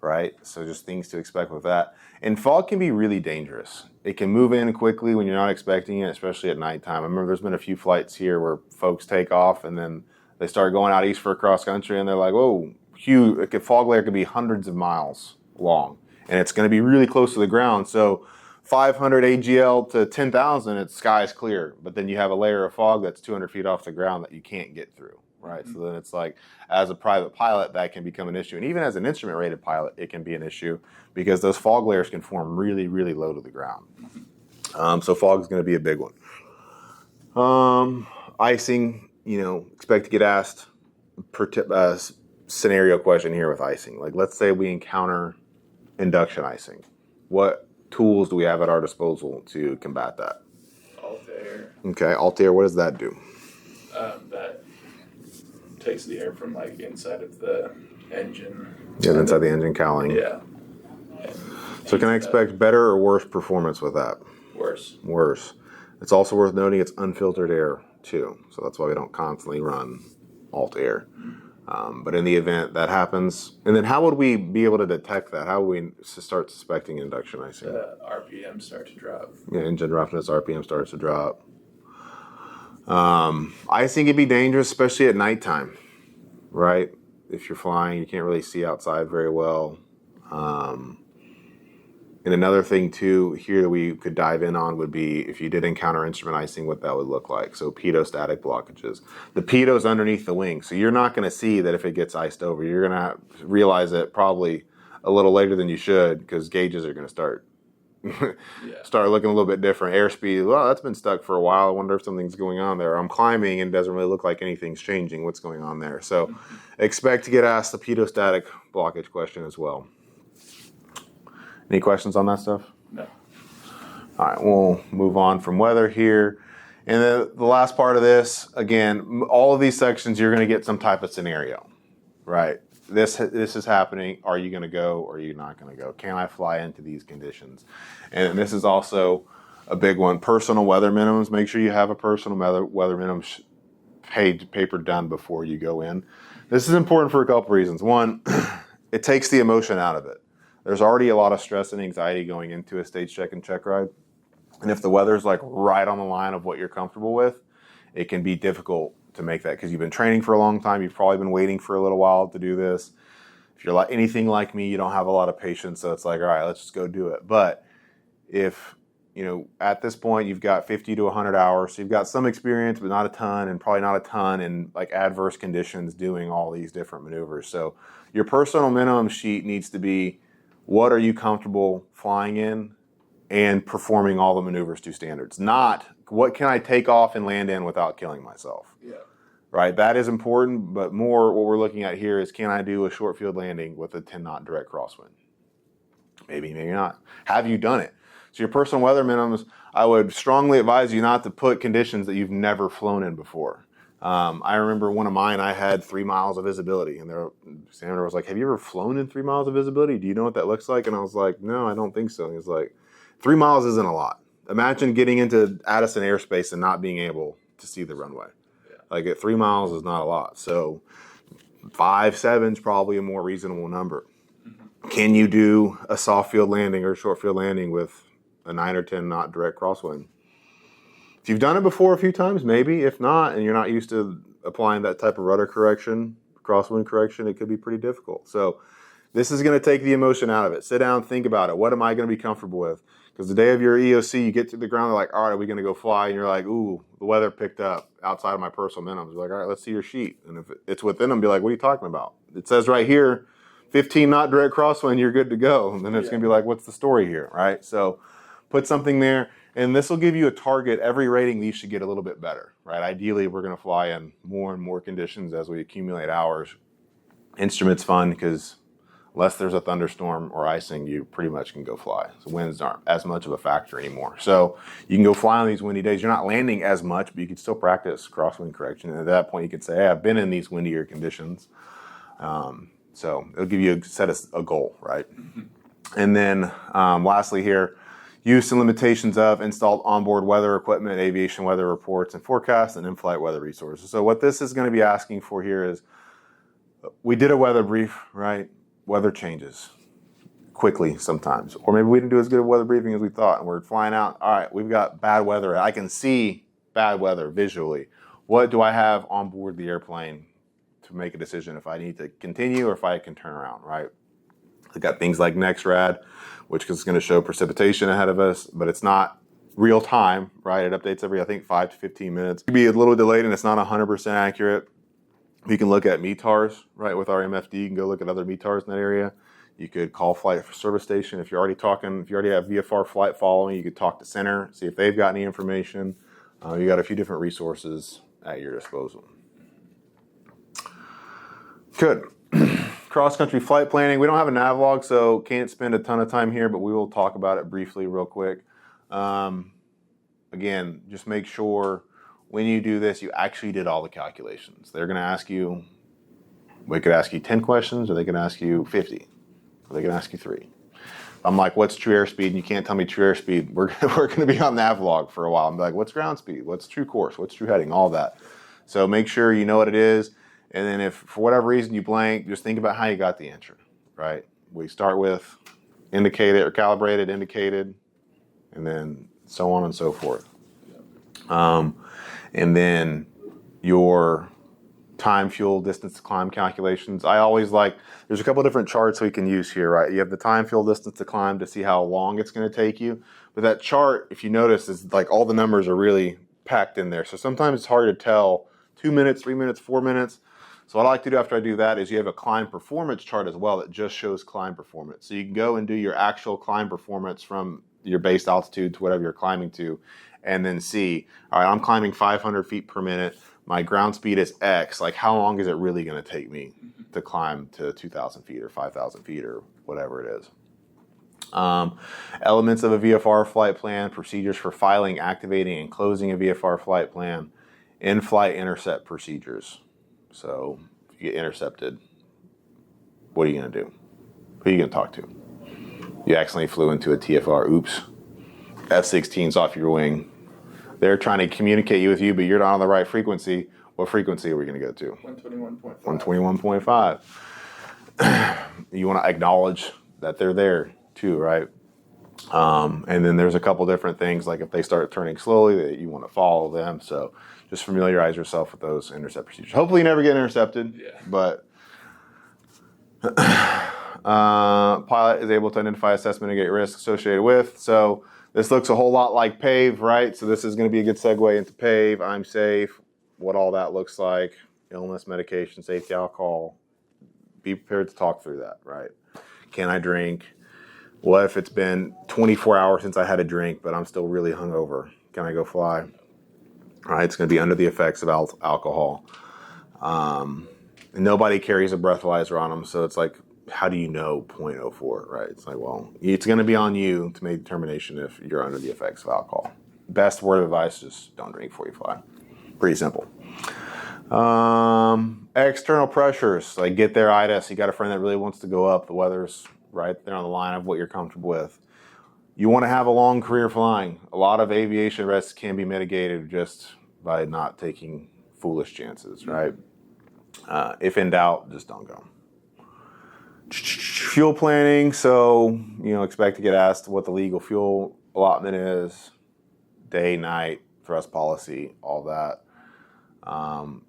right? So just things to expect with that. And fog can be really dangerous. It can move in quickly when you're not expecting it, especially at nighttime. I remember there's been a few flights here where folks take off and then they start going out east for a cross country and they're like, whoa, huge, a fog layer could be hundreds of miles long and it's going to be really close to the ground. So 500 AGL to 10,000, it's sky's clear. But then you have a layer of fog that's 200 feet off the ground that you can't get through, right? So then it's like, as a private pilot, that can become an issue. And even as an instrument-rated pilot, it can be an issue because those fog layers can form really, really low to the ground. So fog is going to be a big one. Icing, expect to get asked scenario question here with icing. Like, let's say we encounter induction icing. What tools do we have at our disposal to combat that? Altair. Okay, Altair, what does that do? That takes the air from like inside of the engine. Yeah, inside the engine cowling. Yeah. So can I expect better or worse performance with that? Worse. Worse. It's also worth noting it's unfiltered air too. So that's why we don't constantly run Altair. But in the event that happens, and then how would we be able to detect that? How would we start suspecting induction icing? RPM start to drop. Yeah, engine roughness, RPM starts to drop. Icing can be dangerous, especially at nighttime, right? If you're flying, you can't really see outside very well. And another thing too here that we could dive in on would be if you did encounter instrument icing, what that would look like. So pitot-static blockages. The pitot's underneath the wing, so you're not going to see that if it gets iced over. You're going to realize it probably a little later than you should because gauges are going to start looking a little bit different. Airspeed, well, that's been stuck for a while. I wonder if something's going on there. I'm climbing and it doesn't really look like anything's changing. What's going on there? So expect to get asked the pitot-static blockage question as well. Any questions on that stuff? No. All right, we'll move on from weather here. And the last part of this, again, all of these sections, you're going to get some type of scenario, right? This is happening. Are you going to go or are you not going to go? Can I fly into these conditions? And this is also a big one. Personal weather minimums. Make sure you have a personal weather minimum paper done before you go in. This is important for a couple reasons. One, it takes the emotion out of it. There's already a lot of stress and anxiety going into a stage check and check ride. And if the weather's like right on the line of what you're comfortable with, it can be difficult to make that because you've been training for a long time. You've probably been waiting for a little while to do this. If you're like anything like me, you don't have a lot of patience. So it's like, all right, let's just go do it. But if, at this point you've got 50 to 100 hours, so you've got some experience, but not a ton, and probably not a ton in like adverse conditions doing all these different maneuvers. So your personal minimum sheet needs to be, what are you comfortable flying in and performing all the maneuvers to standards? Not what can I take off and land in without killing myself. Yeah. Right, that is important, but more what we're looking at here is, can I do a short field landing with a 10 knot direct crosswind? Maybe, maybe not. Have you done it? So your personal weather minimums, I would strongly advise you not to put conditions that you've never flown in before. I remember one of mine, I had 3 miles of visibility, and the examiner was like, have you ever flown in 3 miles of visibility? Do you know what that looks like? And I was like, no, I don't think so. And he was like, 3 miles isn't a lot. Imagine getting into Addison airspace and not being able to see the runway. Like at 3 miles is not a lot. So 5, 7 is probably a more reasonable number. Can you do a soft field landing or a short field landing with a 9 or 10 knot direct crosswind? If you've done it before a few times, maybe. If not, and you're not used to applying that type of rudder correction, crosswind correction, it could be pretty difficult. So this is going to take the emotion out of it. Sit down, think about it. What am I going to be comfortable with? Because the day of your EOC, you get to the ground, they're like, all right, are we going to go fly? And you're like, ooh, the weather picked up outside of my personal minimums. You're like, all right, let's see your sheet. And if it's within them, be like, what are you talking about? It says right here, 15 knot direct crosswind, you're good to go. And then it's going to be like, what's the story here, right? So put something there, and this will give you a target. Every rating, these should get a little bit better, right? Ideally, we're going to fly in more and more conditions as we accumulate hours. Instrument's fun because unless there's a thunderstorm or icing, you pretty much can go fly. So winds aren't as much of a factor anymore. So you can go fly on these windy days. You're not landing as much, but you can still practice crosswind correction. And at that point, you can say, hey, I've been in these windier conditions. So it'll give you a goal, right? And then lastly here, use and limitations of installed onboard weather equipment, aviation weather reports and forecasts, and in-flight weather resources. So what this is going to be asking for here is, we did a weather brief, right? Weather changes quickly sometimes. Or maybe we didn't do as good a weather briefing as we thought, and we're flying out. All right, we've got bad weather. I can see bad weather visually. What do I have on board the airplane to make a decision if I need to continue or if I can turn around, right? We've got things like NextRad, which is going to show precipitation ahead of us, but it's not real time, right? It updates every, I think, 5 to 15 minutes. It could be a little delayed and it's not 100% accurate. You can look at METARs, right, with our MFD. You can go look at other METARs in that area. You could call flight service station. If you already have VFR flight following, you could talk to center, see if they've got any information. You got a few different resources at your disposal. Good. Cross-country flight planning. We don't have a nav log, so can't spend a ton of time here, but we will talk about it briefly real quick. Again, just make sure when you do this, you actually did all the calculations. They're going to ask you, we could ask you 10 questions, or they can ask you 50, or they can ask you 3. I'm like, what's true airspeed? And you can't tell me true airspeed. We're going to be on Navlog for a while. I'm like, what's ground speed? What's true course? What's true heading? All that. So make sure you know what it is. And then if for whatever reason you blank, just think about how you got the answer, right? We start with indicated or calibrated, indicated, and then so on and so forth. And then your time, fuel, distance to climb calculations. I always there's a couple different charts we can use here, right? You have the time, fuel, distance to climb to see how long it's going to take you. But that chart, if you notice, is like all the numbers are really packed in there. So sometimes it's hard to tell 2 minutes, 3 minutes, 4 minutes. So what I like to do after I do that is you have a climb performance chart as well that just shows climb performance. So you can go and do your actual climb performance from your base altitude to whatever you're climbing to, and then see, all right, I'm climbing 500 feet per minute. My ground speed is X. Like, how long is it really going to take me to climb to 2,000 feet or 5,000 feet or whatever it is? Elements of a VFR flight plan, procedures for filing, activating, and closing a VFR flight plan, in-flight intercept procedures. So if you get intercepted, what are you going to do? Who are you going to talk to? You accidentally flew into a TFR. Oops. F-16's off your wing. They're trying to communicate with you, but you're not on the right frequency. What frequency are we going to go to? 121.5. 121.5. You want to acknowledge that they're there too, right? And then there's a couple different things, like if they start turning slowly, that you want to follow them. So just familiarize yourself with those intercept procedures. Hopefully you never get intercepted, but pilot is able to identify, assess, mitigate risk associated with. So this looks a whole lot like PAVE, right? So this is going to be a good segue into PAVE. I'm safe, what all that looks like, illness, medication, safety, alcohol. Be prepared to talk through that, right? Can I drink? What if it's been 24 hours since I had a drink, but I'm still really hungover? Can I go fly? All right, it's going to be under the effects of alcohol. Nobody carries a breathalyzer on them, so it's like, how do you know 0.04, right? It's like, well, it's going to be on you to make a determination if you're under the effects of alcohol. Best word of advice, just don't drink before you fly. Pretty simple. External pressures, like get there IDS. You got a friend that really wants to go up. The weather's right there on the line of what you're comfortable with. You want to have a long career flying. A lot of aviation risks can be mitigated just by not taking foolish chances, right? If in doubt, just don't go. Fuel planning, so expect to get asked what the legal fuel allotment is, day, night, thrust policy, all that.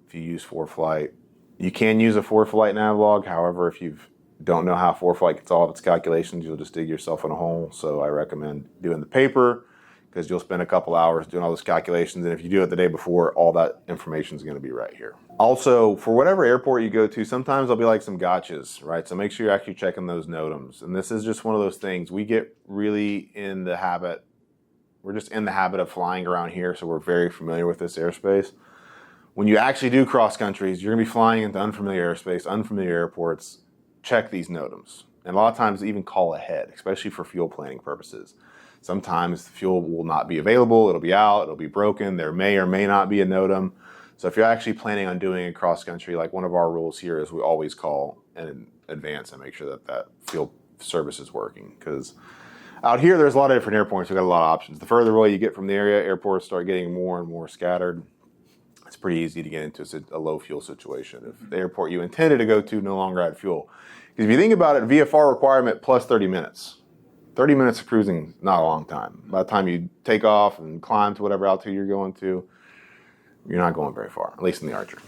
If you use ForeFlight, you can use a ForeFlight nav log. However, if you don't know how ForeFlight gets all of its calculations, you'll just dig yourself in a hole. So I recommend doing the paper, because you'll spend a couple hours doing all those calculations. And if you do it the day before, all that information is going to be right here. Also, for whatever airport you go to, sometimes there'll be like some gotchas, right? So make sure you're actually checking those NOTAMs. And this is just one of those things. We get really in the habit, we're just in the habit of flying around here, so we're very familiar with this airspace. When you actually do cross countries, you're going to be flying into unfamiliar airspace, unfamiliar airports. Check these NOTAMs. And a lot of times even call ahead, especially for fuel planning purposes. Sometimes the fuel will not be available, it'll be out, it'll be broken, there may or may not be a NOTAM. So if you're actually planning on doing a cross country, like one of our rules here is we always call in advance and make sure that that fuel service is working. Because out here, there's a lot of different airports, we've got a lot of options. The further away you get from the area, airports start getting more and more scattered. It's pretty easy to get into a low fuel situation if the airport you intended to go to no longer had fuel. Because if you think about it, VFR requirement plus 30 minutes. 30 minutes of cruising, not a long time. By the time you take off and climb to whatever altitude you're going to, you're not going very far, at least in the Archer.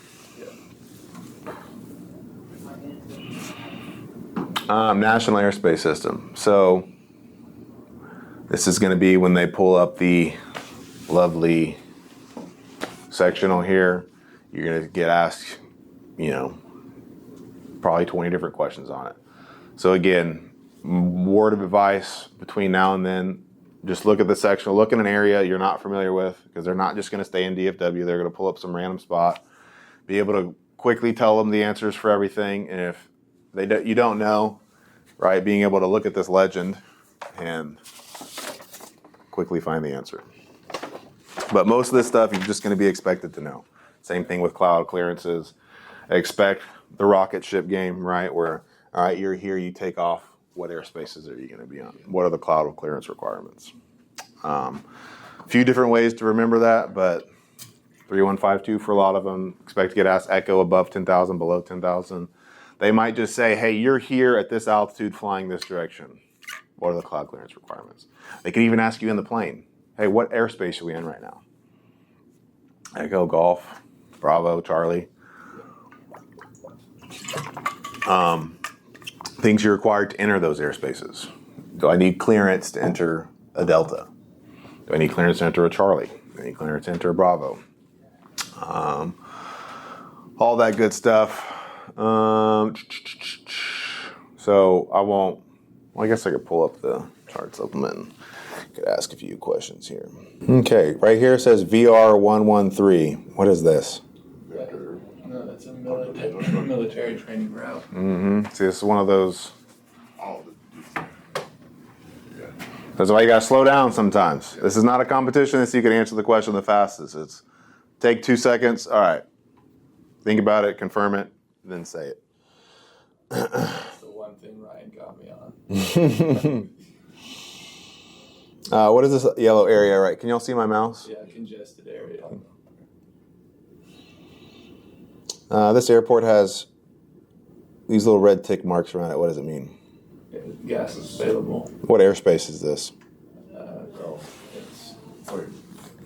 National Airspace System. So this is going to be when they pull up the lovely sectional here. You're going to get asked, probably 20 different questions on it. So again, word of advice between now and then, just look at the sectional, look in an area you're not familiar with, because they're not just going to stay in DFW, they're going to pull up some random spot, be able to quickly tell them the answers for everything. And if you don't know, right, being able to look at this legend and quickly find the answer. But most of this stuff you're just going to be expected to know. Same thing with cloud clearances. Expect the rocket ship game, right, where, all right, you're here, you take off. What airspaces are you going to be on? What are the cloud clearance requirements? A few different ways to remember that, but 3152 for a lot of them. Expect to get asked echo above 10,000, below 10,000. They might just say, hey, you're here at this altitude flying this direction. What are the cloud clearance requirements? They could even ask you in the plane, hey, what airspace are we in right now? Echo, Golf, Bravo, Charlie. Things you're required to enter those airspaces. Do I need clearance to enter a Delta? Do I need clearance to enter a Charlie? Do I need clearance to enter a Bravo? All that good stuff. So I guess I could pull up the chart supplement and could ask a few questions here. Okay, right here it says VR113. What is this? No, that's a military training route. Mm-hmm. See, this is one of those. That's why you gotta slow down sometimes. This is not a competition, so you can answer the question the fastest. It's take 2 seconds. All right, think about it, confirm it, then say it. That's the one thing Ryan got me on. What is this yellow area? Right? Can y'all see my mouse? Yeah, congested area. This airport has these little red tick marks around it. What does it mean? Gas is available. What airspace is this? So we're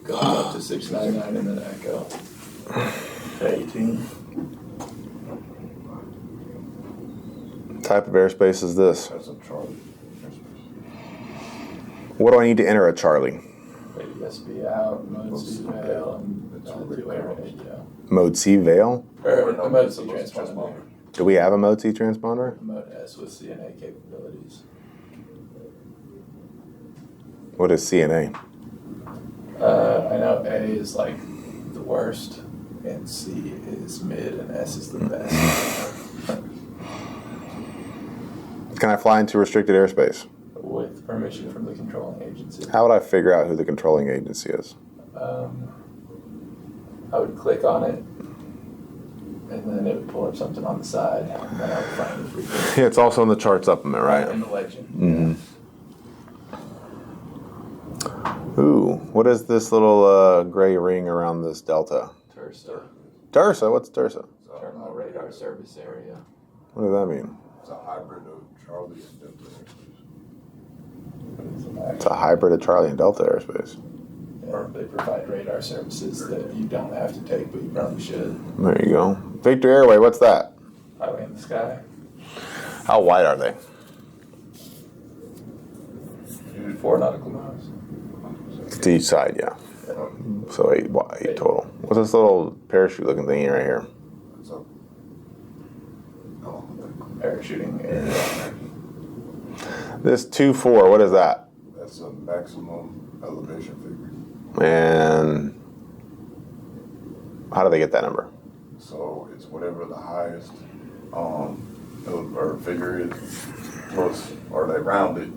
going up to 699 and then Echo to 18. Type of airspace is this? That's a Charlie. What do I need to enter at Charlie? ADSB out, mode C fail, and do air radio. Mode C veil? Or a mode C transponder. Do we have a Mode C transponder? Mode S with CNA capabilities. What is CNA? I know A is like the worst, and C is mid, and S is the best. Can I fly into restricted airspace? With permission from the controlling agency. How would I figure out who the controlling agency is? I would click on it, and then it would pull up something on the side, and then I would find the frequency. Yeah, it's also in the chart supplement, right? In the legend. Mm-hmm. Ooh, what is this little gray ring around this delta? TURSA, Tursa? What's Tursa? terminal radar service area. What does that mean? It's a hybrid of Charlie and Delta. It's a hybrid of Charlie and Delta airspace. Or they provide radar services that you don't have to take, but you probably should. There you go. Victor Airway, what's that? Highway in the sky. How wide are they? 4 nautical miles. To each side, yeah. So 8 total. What's this little parachute looking thingy right here? It's a Parachuting area. This 2-4, what is that? that's a maximum elevation figure. And how do they get that number? So it's whatever the highest or figure is plus, or they round it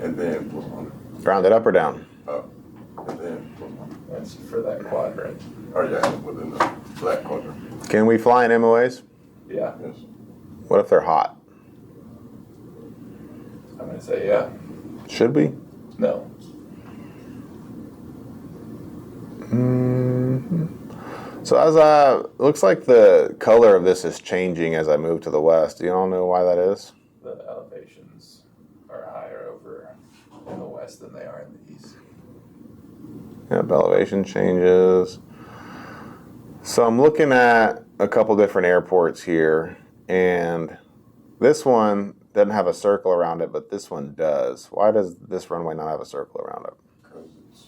and then plus 100 Round it up or down? up and then plus 100. That's for that quadrant. Or yeah, within the black quadrant. Can we fly in MOAs? Yeah, Yes. What if they're hot? I'm going to say yeah. Should we? No. So as looks like the color of this is changing as I move to the west. Do you all know why that is? The elevations are higher over in the west than they are in the east. Yep, elevation changes. So I'm looking at a couple different airports here, and this one doesn't have a circle around it, but this one does. Why does this runway not have a circle around it? Because it's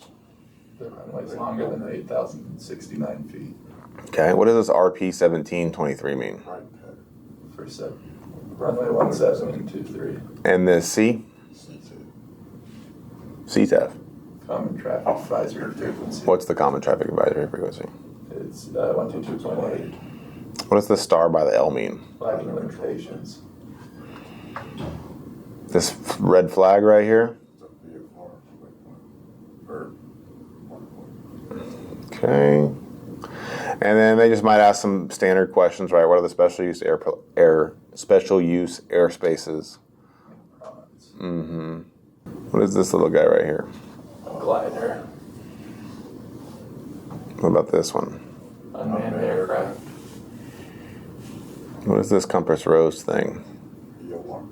The runway's longer than 8,069 feet Okay, what does this RP 1723 mean? right pattern. for runway 1723. And this C? CTAF. Common traffic advisory frequency. What's the common traffic advisory frequency? It's 122.8. What does the star by the L mean? Flagging limitations. This red flag right here? It's a VFR or 1 Okay. And then they just might ask some standard questions, right? What are the special use special use airspaces? Province. What is this little guy right here? Glider. What about this one? Unmanned aircraft. What is this compass rose thing? EOR.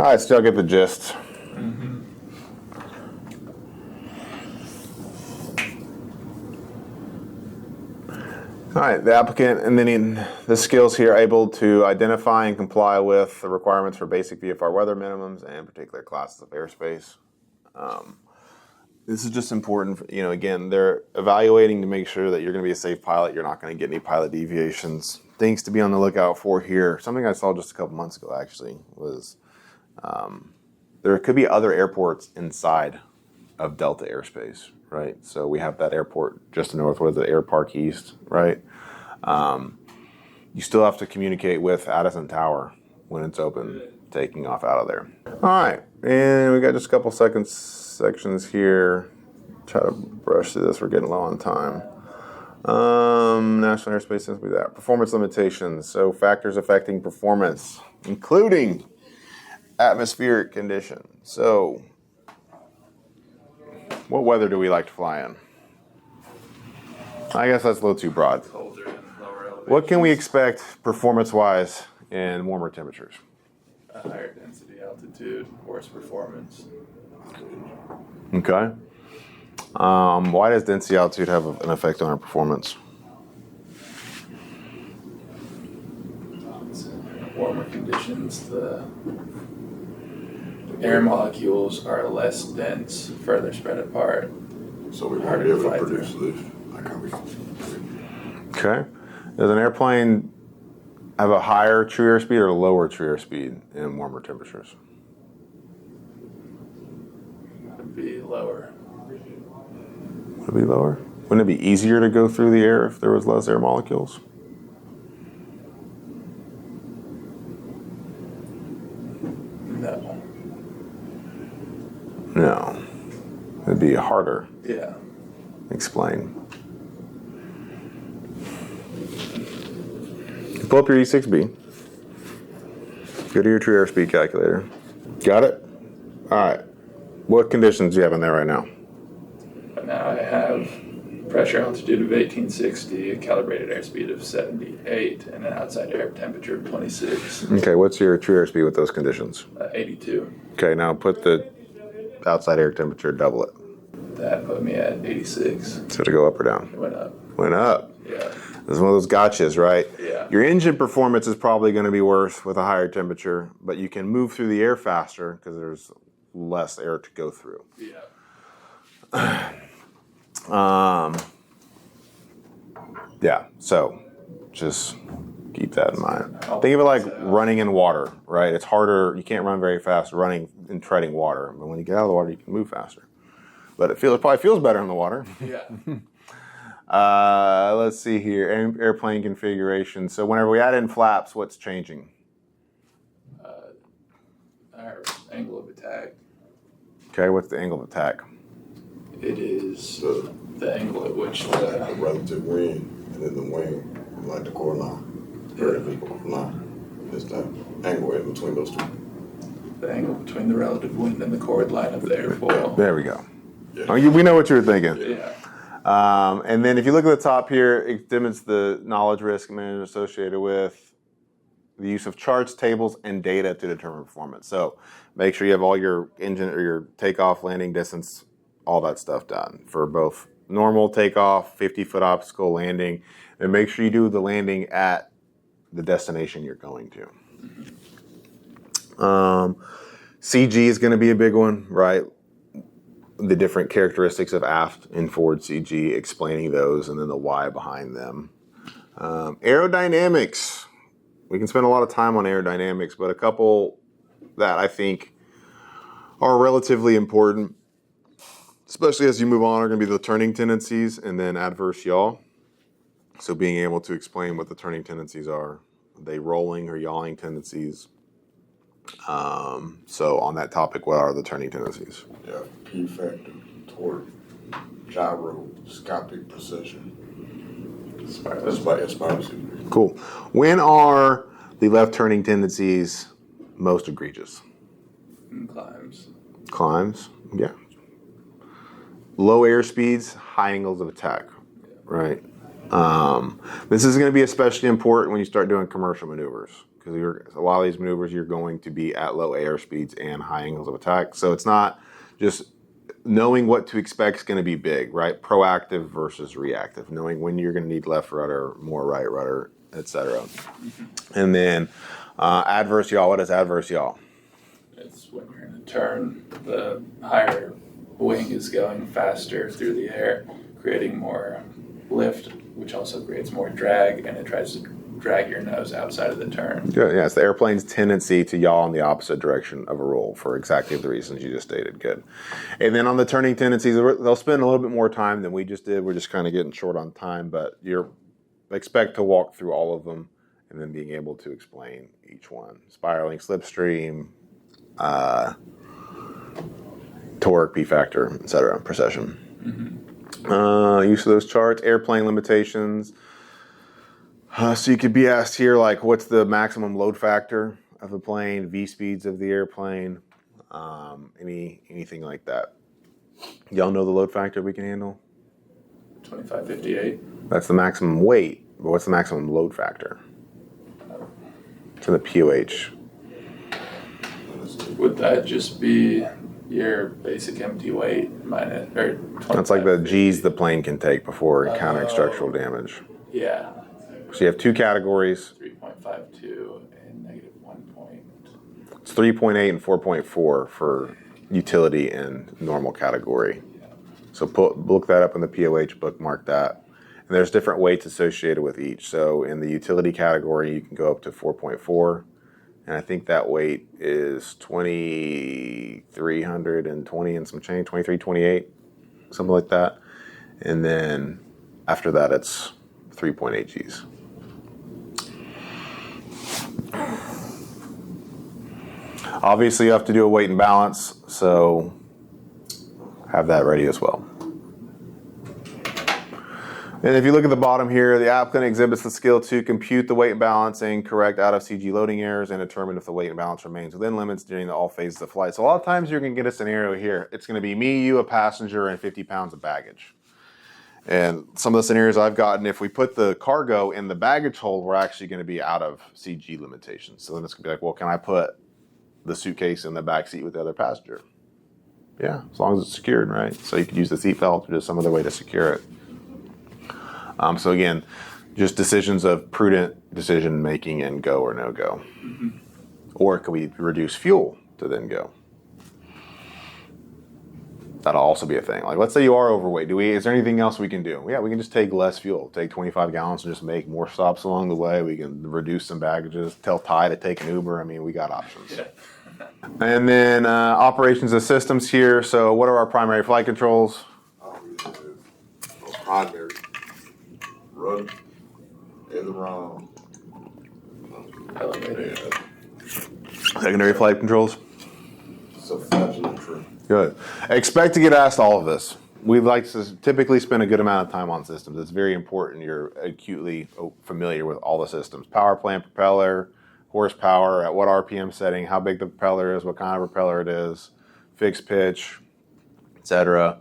All right, still get the gist. All right, the applicant and then in the skills here able to identify and comply with the requirements for basic VFR weather minimums and particular classes of airspace. This is just important, again, they're evaluating to make sure that you're going to be a safe pilot. You're not going to get any pilot deviations. Things to be on the lookout for here. Something I saw just a couple months ago, actually, was there could be other airports inside of Delta airspace, right? So we have that airport just to the north, what is it, Air Park East, right? You still have to communicate with Addison Tower when it's open, taking off out of there. All right, and we got just a couple sections here. Try to brush through this, we're getting low on time. National airspace, since we that. Performance limitations, so factors affecting performance, including atmospheric condition. So, what weather do we like to fly in? I guess that's a little too broad. Colder and lower elevations. What can we expect performance-wise in warmer temperatures? A higher density altitude, worse performance. Okay. Why does density altitude have an effect on our performance? Warmer conditions, the air molecules are less dense, further spread apart. So we won't Harder be able to to fly produce through. lift like how we. Okay. Does an airplane have a higher true airspeed or a lower true airspeed in warmer temperatures? Would be lower. Would it be lower? Wouldn't it be easier to go through the air if there was less air molecules? No. No. It'd be harder. Yeah. Explain. Pull up your E6B. Go to your true airspeed calculator. Got it? All right. What conditions do you have in there right now? But now I have pressure altitude of 1860, a calibrated airspeed of 78, and an outside air temperature of 26. Okay, what's your true airspeed with those conditions? 82. Okay, now put the outside air temperature, double it. That put me at 86. So to go up or down? It went up. Went up. Yeah. It's one of those gotchas, right? Yeah. Your engine performance is probably going to be worse with a higher temperature, but you can move through the air faster because there's less air to go through. Yeah. Yeah, so just keep that in mind. Think of it like running in water, right? It's harder, you can't run very fast running and treading water, but when you get out of the water, you can move faster. But it probably feels better in the water. Yeah. Let's see here, airplane configuration. So whenever we add in flaps, what's changing? Our angle of attack. Okay, what's the angle of attack? It is the angle at which The the relative wing and then the wing, like the core line, vertical line. It's the angle in between those two. angle between the relative wind and the chord line of the airfoil. There we go. Yeah. Oh, we know what you were thinking. Yeah. And then if you look at the top here, it demonstrates the knowledge risk management associated with the use of charts, tables, and data to determine performance. So make sure you have all your engine or your takeoff, landing distance, all that stuff done for both normal takeoff, 50-foot obstacle landing, and make sure you do the landing at the destination you're going to. CG is going to be a big one, right? The different characteristics of aft and forward CG, explaining those, and then the why behind them. Aerodynamics. We can spend a lot of time on aerodynamics, but a couple that I think are relatively important, especially as you move on, are going to be the turning tendencies and then adverse yaw. So being able to explain what the turning tendencies are. Are they rolling or yawing tendencies? So on that topic, what are the turning tendencies? Yeah, P factor, torque, gyroscopic precession. That's by inspiration. Cool. When are the left turning tendencies most egregious? And climbs. Climbs, yeah. Low air speeds, high angles of attack, right? This is going to be especially important when you start doing commercial maneuvers, because a lot of these maneuvers you're going to be at low air speeds and high angles of attack. So it's not just knowing what to expect is going to be big, right? Proactive versus reactive, knowing when you're going to need left rudder, more right rudder, etc. And then adverse yaw. What is adverse yaw? It's when you're in a turn, the higher wing is going faster through the air, creating more lift, which also creates more drag, and it tries to drag your nose outside of the turn. Good. Yeah, it's the airplane's tendency to yaw in the opposite direction of a roll for exactly the reasons you just stated. Good. And then on the turning tendencies, they'll spend a little bit more time than we just did. We're just kind of getting short on time, but you're expect to walk through all of them and then being able to explain each one. Spiraling slipstream, torque, P factor, etc. Precession. Use of those charts, airplane limitations. So you could be asked here, like, what's the maximum load factor of the plane, V speeds of the airplane, anything like that. Y'all know the load factor we can handle? 2558. That's the maximum weight, but what's the maximum load factor? To the POH. Would that just be your basic empty weight minus, or That's like the 2550? G's the plane can take before encountering structural damage. Yeah. So you have two categories. 3.52 and negative 1 point. It's 3.8 and 4.4 for utility and normal category. So look that up in the POH, bookmark that. And there's different weights associated with each. So in the utility category, you can go up to 4.4. And I think that weight is 2,320 and some change, 2328, something like that. And then after that, it's 3.8 Gs. Obviously, you have to do a weight and balance, so have that ready as well. And if you look at the bottom here, the applicant exhibits the skill to compute the weight and balance and correct out of CG loading errors and determine if the weight and balance remains within limits during all phases of flight. So a lot of times you're going to get a scenario here. It's going to be me, you, a passenger, and 50 pounds of baggage. And some of the scenarios I've gotten, if we put the cargo in the baggage hold, we're actually going to be out of CG limitations. So then it's going to be like, well, can I put the suitcase in the back seat with the other passenger? Yeah, as long as it's secured, right? So you could use the seat belt or just some other way to secure it. So again, just decisions of prudent decision making and go or no go. Mm-hmm. Or could we reduce fuel to then go? That'll also be a thing. Like, let's say you are overweight. Is there anything else we can do? Yeah, we can just take less fuel, take 25 gallons and just make more stops along the way. We can reduce some baggages, tell Ty to take an Uber. I mean, we got options. Yeah. And then operations of systems here. So what are our primary flight controls? Primary. Run, aileron, Elevator. Secondary flight controls. So flaps and trim. Good. Expect to get asked all of this. We like to typically spend a good amount of time on systems. It's very important you're acutely familiar with all the systems. Power plant, propeller, horsepower, at what RPM setting, how big the propeller is, what kind of propeller it is, fixed pitch, etc.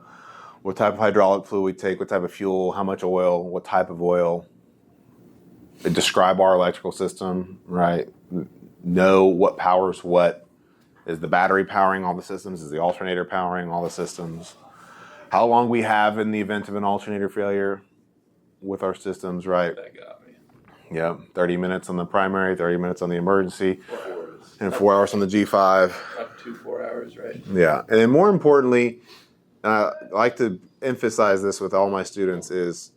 What type of hydraulic fluid we take, what type of fuel, how much oil, what type of oil. Describe our electrical system, right? Know what powers what. Is the battery powering all the systems? Is the alternator powering all the systems? How long we have in the event of an alternator failure with our systems, right? That got me. Yeah, 30 minutes on the primary, 30 minutes on the emergency, 4 hours. and 4 hours on the G5. Up to 4 hours, right? Yeah, and then more importantly, I like to emphasize this with all my students is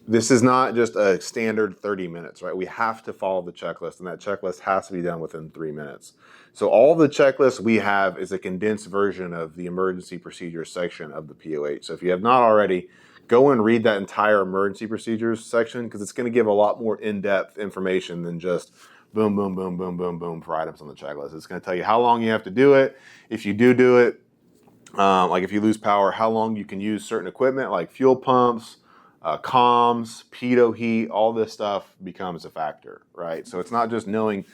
this is not just a standard 30 minutes, right? We have to follow the checklist, and that checklist has to be done within 3 minutes. So all the checklists we have is a condensed version of the emergency procedures section of the POH. So if you have not already, go and read that entire emergency procedures section because it's going to give a lot more in-depth information than just boom, boom, boom, boom, boom, boom for items on the checklist. It's going to tell you how long you have to do it. If you do it, like if you lose power, how long you can use certain equipment like fuel pumps, comms, pitot heat, all this stuff becomes a factor, right? So it's not just knowing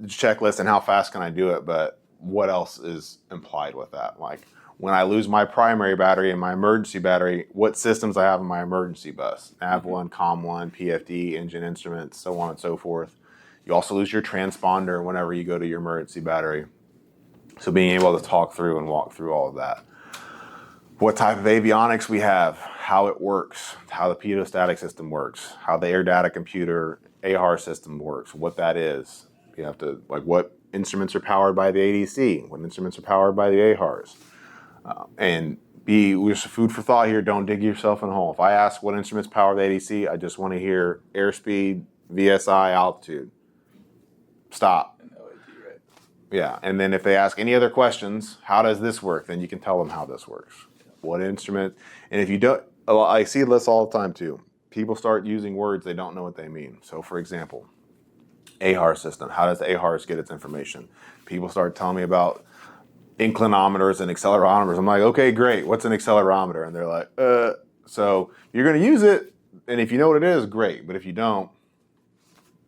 the checklist and how fast can I do it, but what else is implied with that? Like when I lose my primary battery and my emergency battery, what systems I have in my emergency bus? Nav1, COM1, PFD, engine instruments, so on and so forth. You also lose your transponder whenever you go to your emergency battery. So being able to talk through and walk through all of that. What type of avionics we have, how it works, how the pitot-static system works, how the air data computer AHAR system works, what that is. You have to, like, what instruments are powered by the ADC, what instruments are powered by the AHARs. And just food for thought here, don't dig yourself in a hole. If I ask what instruments power the ADC, I just want to hear airspeed, VSI, altitude. Stop. And OAT, right? Yeah, and then if they ask any other questions, how does this work? Then you can tell them how this works. What instrument? And if you don't, I see this all the time too. People start using words they don't know what they mean. So for example, AHAR system. How does AHARS get its information? People start telling me about inclinometers and accelerometers. I'm like, okay, great. What's an accelerometer? And they're like, So you're going to use it, and if you know what it is, great. But if you don't,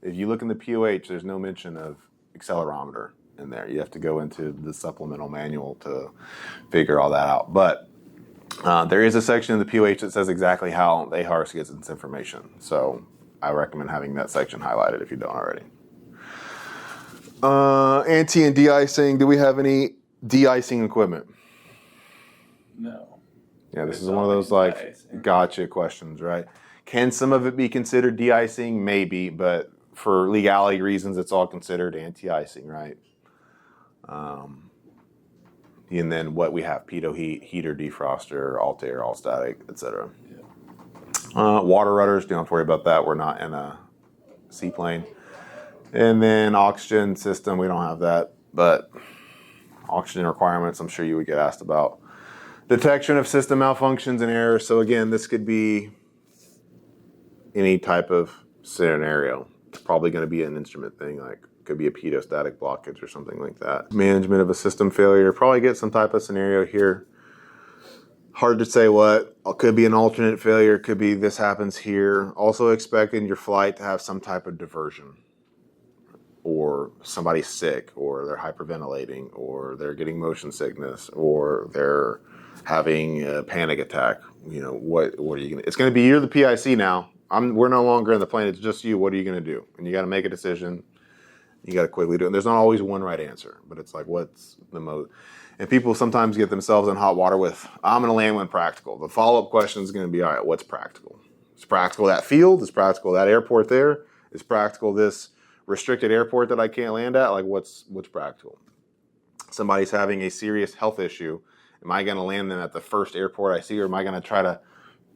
if you look in the POH, there's no mention of accelerometer in there. You have to go into the supplemental manual to figure all that out. But there is a section in the POH that says exactly how the AHRS gets its information. So I recommend having that section highlighted if you don't already. Anti and de-icing. Do we have any de-icing equipment? No. Yeah, this is one of those like gotcha questions, right? Can some of it be considered de-icing? Maybe, but for legality reasons, it's all considered anti-icing, right? And then what we have, pitot heat, heater, defroster, alt air, all static, etc. Yeah. Water rudders, don't have to worry about that. We're not in a seaplane. And then oxygen system, we don't have that, but oxygen requirements, I'm sure you would get asked about. Detection of system malfunctions and errors. So again, this could be any type of scenario. It's probably going to be an instrument thing, like could be a pitot static blockage or something like that. Management of a system failure, probably get some type of scenario here. Hard to say what. Could be an alternate failure, could be this happens here. Also expect in your flight to have some type of diversion, or somebody's sick, or they're hyperventilating, or they're getting motion sickness, or they're having a panic attack. You know, what are you gonna, it's gonna be, you're the PIC now. We're no longer in the plane, it's just you. What are you gonna do? And you gotta make a decision. You got to quickly do it. And there's not always one right answer, but it's like, what's the most? And people sometimes get themselves in hot water with, I'm going to land when practical. The follow-up question is going to be, all right, what's practical? Is practical that field? Is practical that airport there? Is practical this restricted airport that I can't land at? Like, what's practical? Somebody's having a serious health issue. Am I going to land them at the first airport I see, or am I going to try to,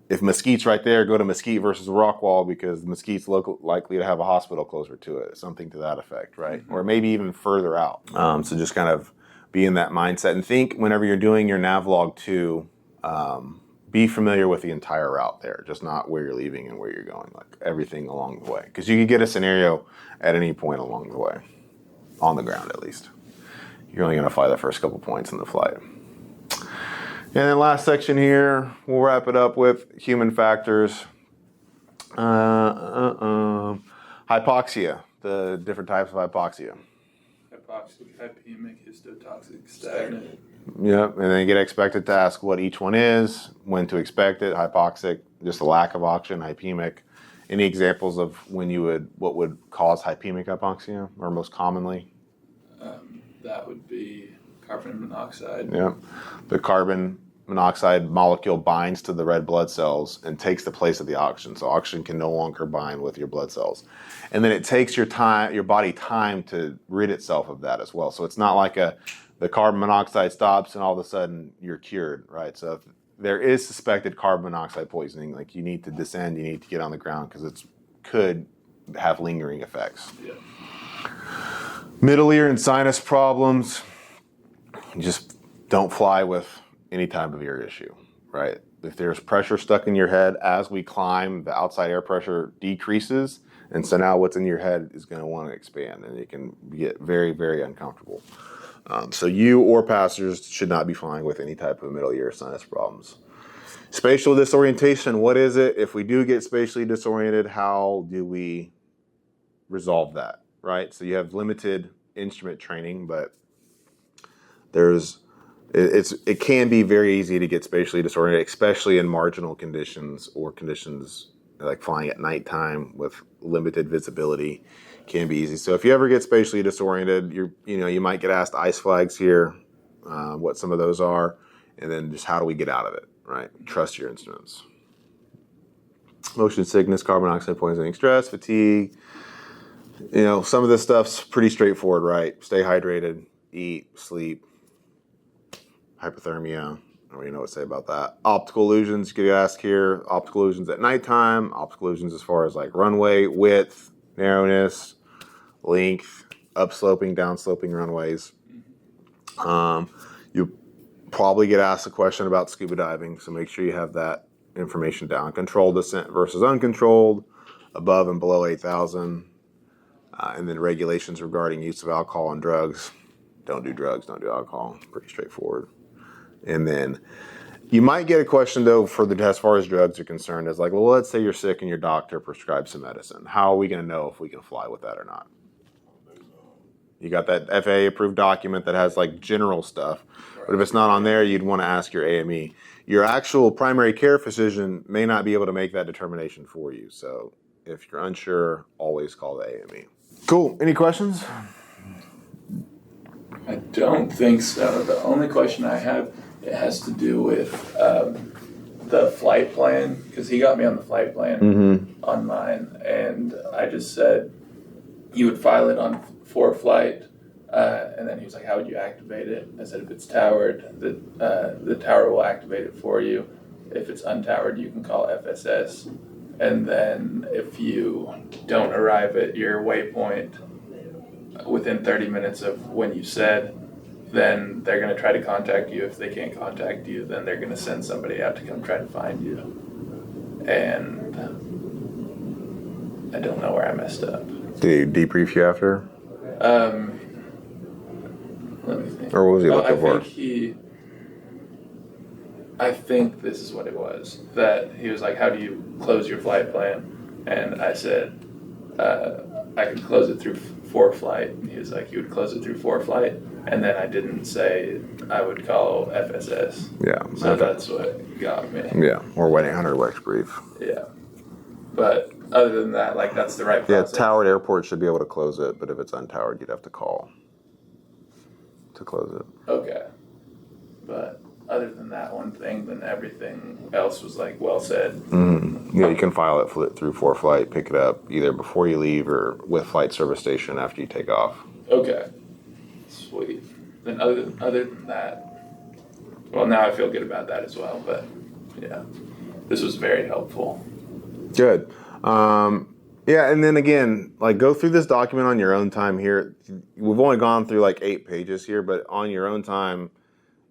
if Mesquite's right there, go to Mesquite versus Rockwall because Mesquite's likely to have a hospital closer to it, something to that effect, right? Mm-hmm. Or maybe even further out. So just kind of be in that mindset and think whenever you're doing your navlog too, be familiar with the entire route there, just not where you're leaving and where you're going, like everything along the way. Because you could get a scenario at any point along the way, on the ground at least. You're only going to fly the first couple points in the flight. And then last section here, we'll wrap it up with human factors. Hypoxia, the different types of hypoxia. Hypoxic, hypemic, histotoxic, stagnant. Yep, and then you get expected to ask what each one is, when to expect it. Hypoxic, just a lack of oxygen. Hypemic, any examples of what would cause hypemic hypoxia, or most commonly? That would be carbon monoxide. Yeah, the carbon monoxide molecule binds to the red blood cells and takes the place of the oxygen. So oxygen can no longer bind with your blood cells. And then it takes your body time to rid itself of that as well. So it's not like the carbon monoxide stops and all of a sudden you're cured, right? So if there is suspected carbon monoxide poisoning, like you need to descend, you need to get on the ground because it could have lingering effects. Yeah. Middle ear and sinus problems. Just don't fly with any type of ear issue, right? If there's pressure stuck in your head as we climb, the outside air pressure decreases, and so now what's in your head is going to want to expand, and it can get very, very uncomfortable. So you or passengers should not be flying with any type of middle ear sinus problems. Spatial disorientation, what is it? If we do get spatially disoriented, how do we resolve that, right? So you have limited instrument training, but it can be very easy to get spatially disoriented, especially in marginal conditions or conditions like flying at nighttime with limited visibility. Can be easy. So if you ever get spatially disoriented, you might get asked ice flags here, what some of those are, and then just how do we get out of it, right? Trust your instruments. Motion sickness, carbon monoxide poisoning, stress, fatigue. Some of this stuff's pretty straightforward, right? Stay hydrated, eat, sleep. Hypothermia, I don't even know what to say about that. Optical illusions, you get asked here. Optical illusions at nighttime. Optical illusions as far as like runway, width, narrowness, length, upsloping, downsloping runways. You probably get asked a question about scuba diving, so make sure you have that information down. Controlled descent versus uncontrolled, above and below 8,000. And then regulations regarding use of alcohol and drugs. Don't do drugs, don't do alcohol. Pretty straightforward. And then you might get a question, though, as far as drugs are concerned, is like, well, let's say you're sick and your doctor prescribes some medicine. How are we going to know if we can fly with that or not? You got that FAA approved document that has like general stuff. But if it's not on there, you'd want to ask your AME. Your actual primary care physician may not be able to make that determination for you. So if you're unsure, always call the AME. Cool. Any questions? I don't think so. The only question I have, it has to do with the flight plan, because he got me on the flight plan on mine, and I just said you would file it on for flight, and then he was like, how would you activate it? I said, if it's towered, the tower will activate it for you. If it's untowered, you can call FSS. And then if you don't arrive at your waypoint within 30 minutes of when you said, then they're going to try to contact you. If they can't contact you, then they're going to send somebody out to come try to find you. And I don't know where I messed up. Did he debrief you after? Let me think. Or what was he looking for? I think this is what it was. That he was like, how do you close your flight plan? And I said, I could close it through ForeFlight. And he was like, you would close it through ForeFlight? And then I didn't say I would call FSS. Yeah. So that's what got me. Yeah. Or 1-800 Wex brief. Yeah. But other than that, like, that's the right process. Yeah, towered airport should be able to close it, but if it's untowered, you'd have to call to close it. Okay. But other than that one thing, then everything else was like well said. Yeah, you can file it through ForeFlight, pick it up either before you leave or with flight service station after you take off. Okay. Sweet. Then other than that, well, now I feel good about that as well. But yeah, this was very helpful. Good. Yeah, and then again, like, go through this document on your own time here. We've only gone through like 8 pages here, but on your own time,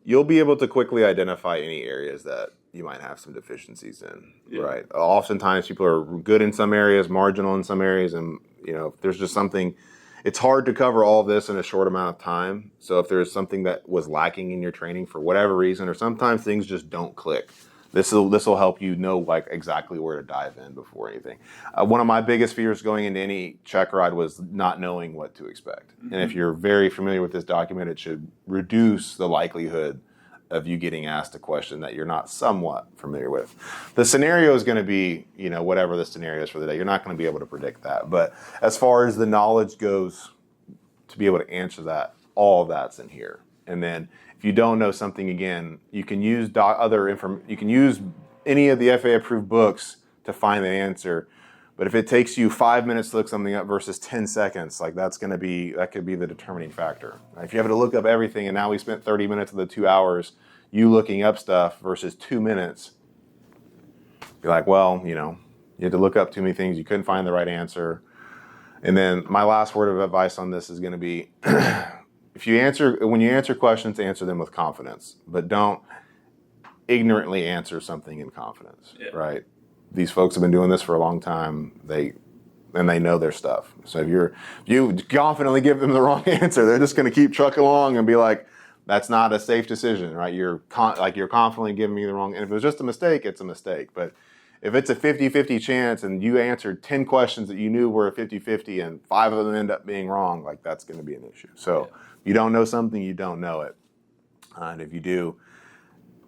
you'll be able to quickly identify any areas that you might have some deficiencies in, right? Oftentimes people are good in some areas, marginal in some areas, and if there's just something, it's hard to cover all of this in a short amount of time. So if there's something that was lacking in your training for whatever reason, or sometimes things just don't click, this will help you know like exactly where to dive in before anything. One of my biggest fears going into any check ride was not knowing what to expect. And if you're very familiar with this document, it should reduce the likelihood of you getting asked a question that you're not somewhat familiar with. The scenario is going to be, whatever the scenario is for the day. You're not going to be able to predict that. But as far as the knowledge goes, to be able to answer that, all of that's in here. And then if you don't know something, again, you can use you can use any of the FAA approved books to find the answer. But if it takes you 5 minutes to look something up versus 10 seconds, like that could be the determining factor. If you have to look up everything, and now we spent 30 minutes of the 2 hours you looking up stuff versus 2 minutes, you're like, well, you had to look up too many things. You couldn't find the right answer. And then my last word of advice on this is going to be, when you answer questions, answer them with confidence, but don't ignorantly answer something in confidence, right? These folks have been doing this for a long time. They know their stuff. So if you confidently give them the wrong answer, they're just going to keep trucking along and be like, that's not a safe decision, right? You're confidently giving me the wrong. And if it was just a mistake, it's a mistake. But if it's a 50-50 chance and you answered 10 questions that you knew were a 50-50 and 5 of them end up being wrong, like that's going to be an issue. So if you don't know something, you don't know it. And if you do,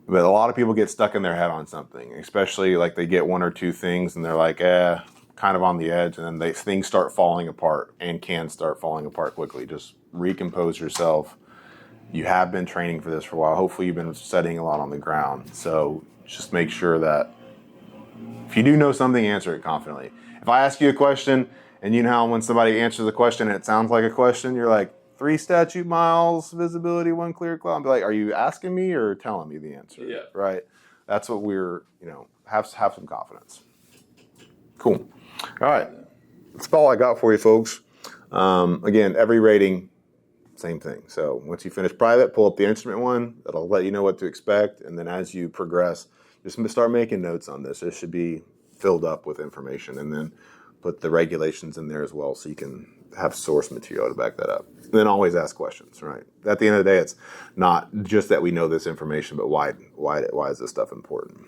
but a lot of people get stuck in their head on something, especially like they get 1 or 2 things and they're like, kind of on the edge, and then things start falling apart and can start falling apart quickly. Just recompose yourself. You have been training for this for a while. Hopefully you've been studying a lot on the ground. So just make sure that if you do know something, answer it confidently. If I ask you a question and you know how when somebody answers a question and it sounds like a question, you're like, 3 statute miles, visibility, 1 clear cloud. I'll be like, are you asking me or telling me the answer? Yeah. Right? That's what we're, have some confidence. Cool. All right. That's all I got for you, folks. Again, every rating, same thing. So once you finish private, pull up the instrument one. That'll let you know what to expect. And then as you progress, just start making notes on this. It should be filled up with information. And then put the regulations in there as well so you can have source material to back that up. And then always ask questions, right? At the end of the day, it's not just that we know this information, but why is this stuff important?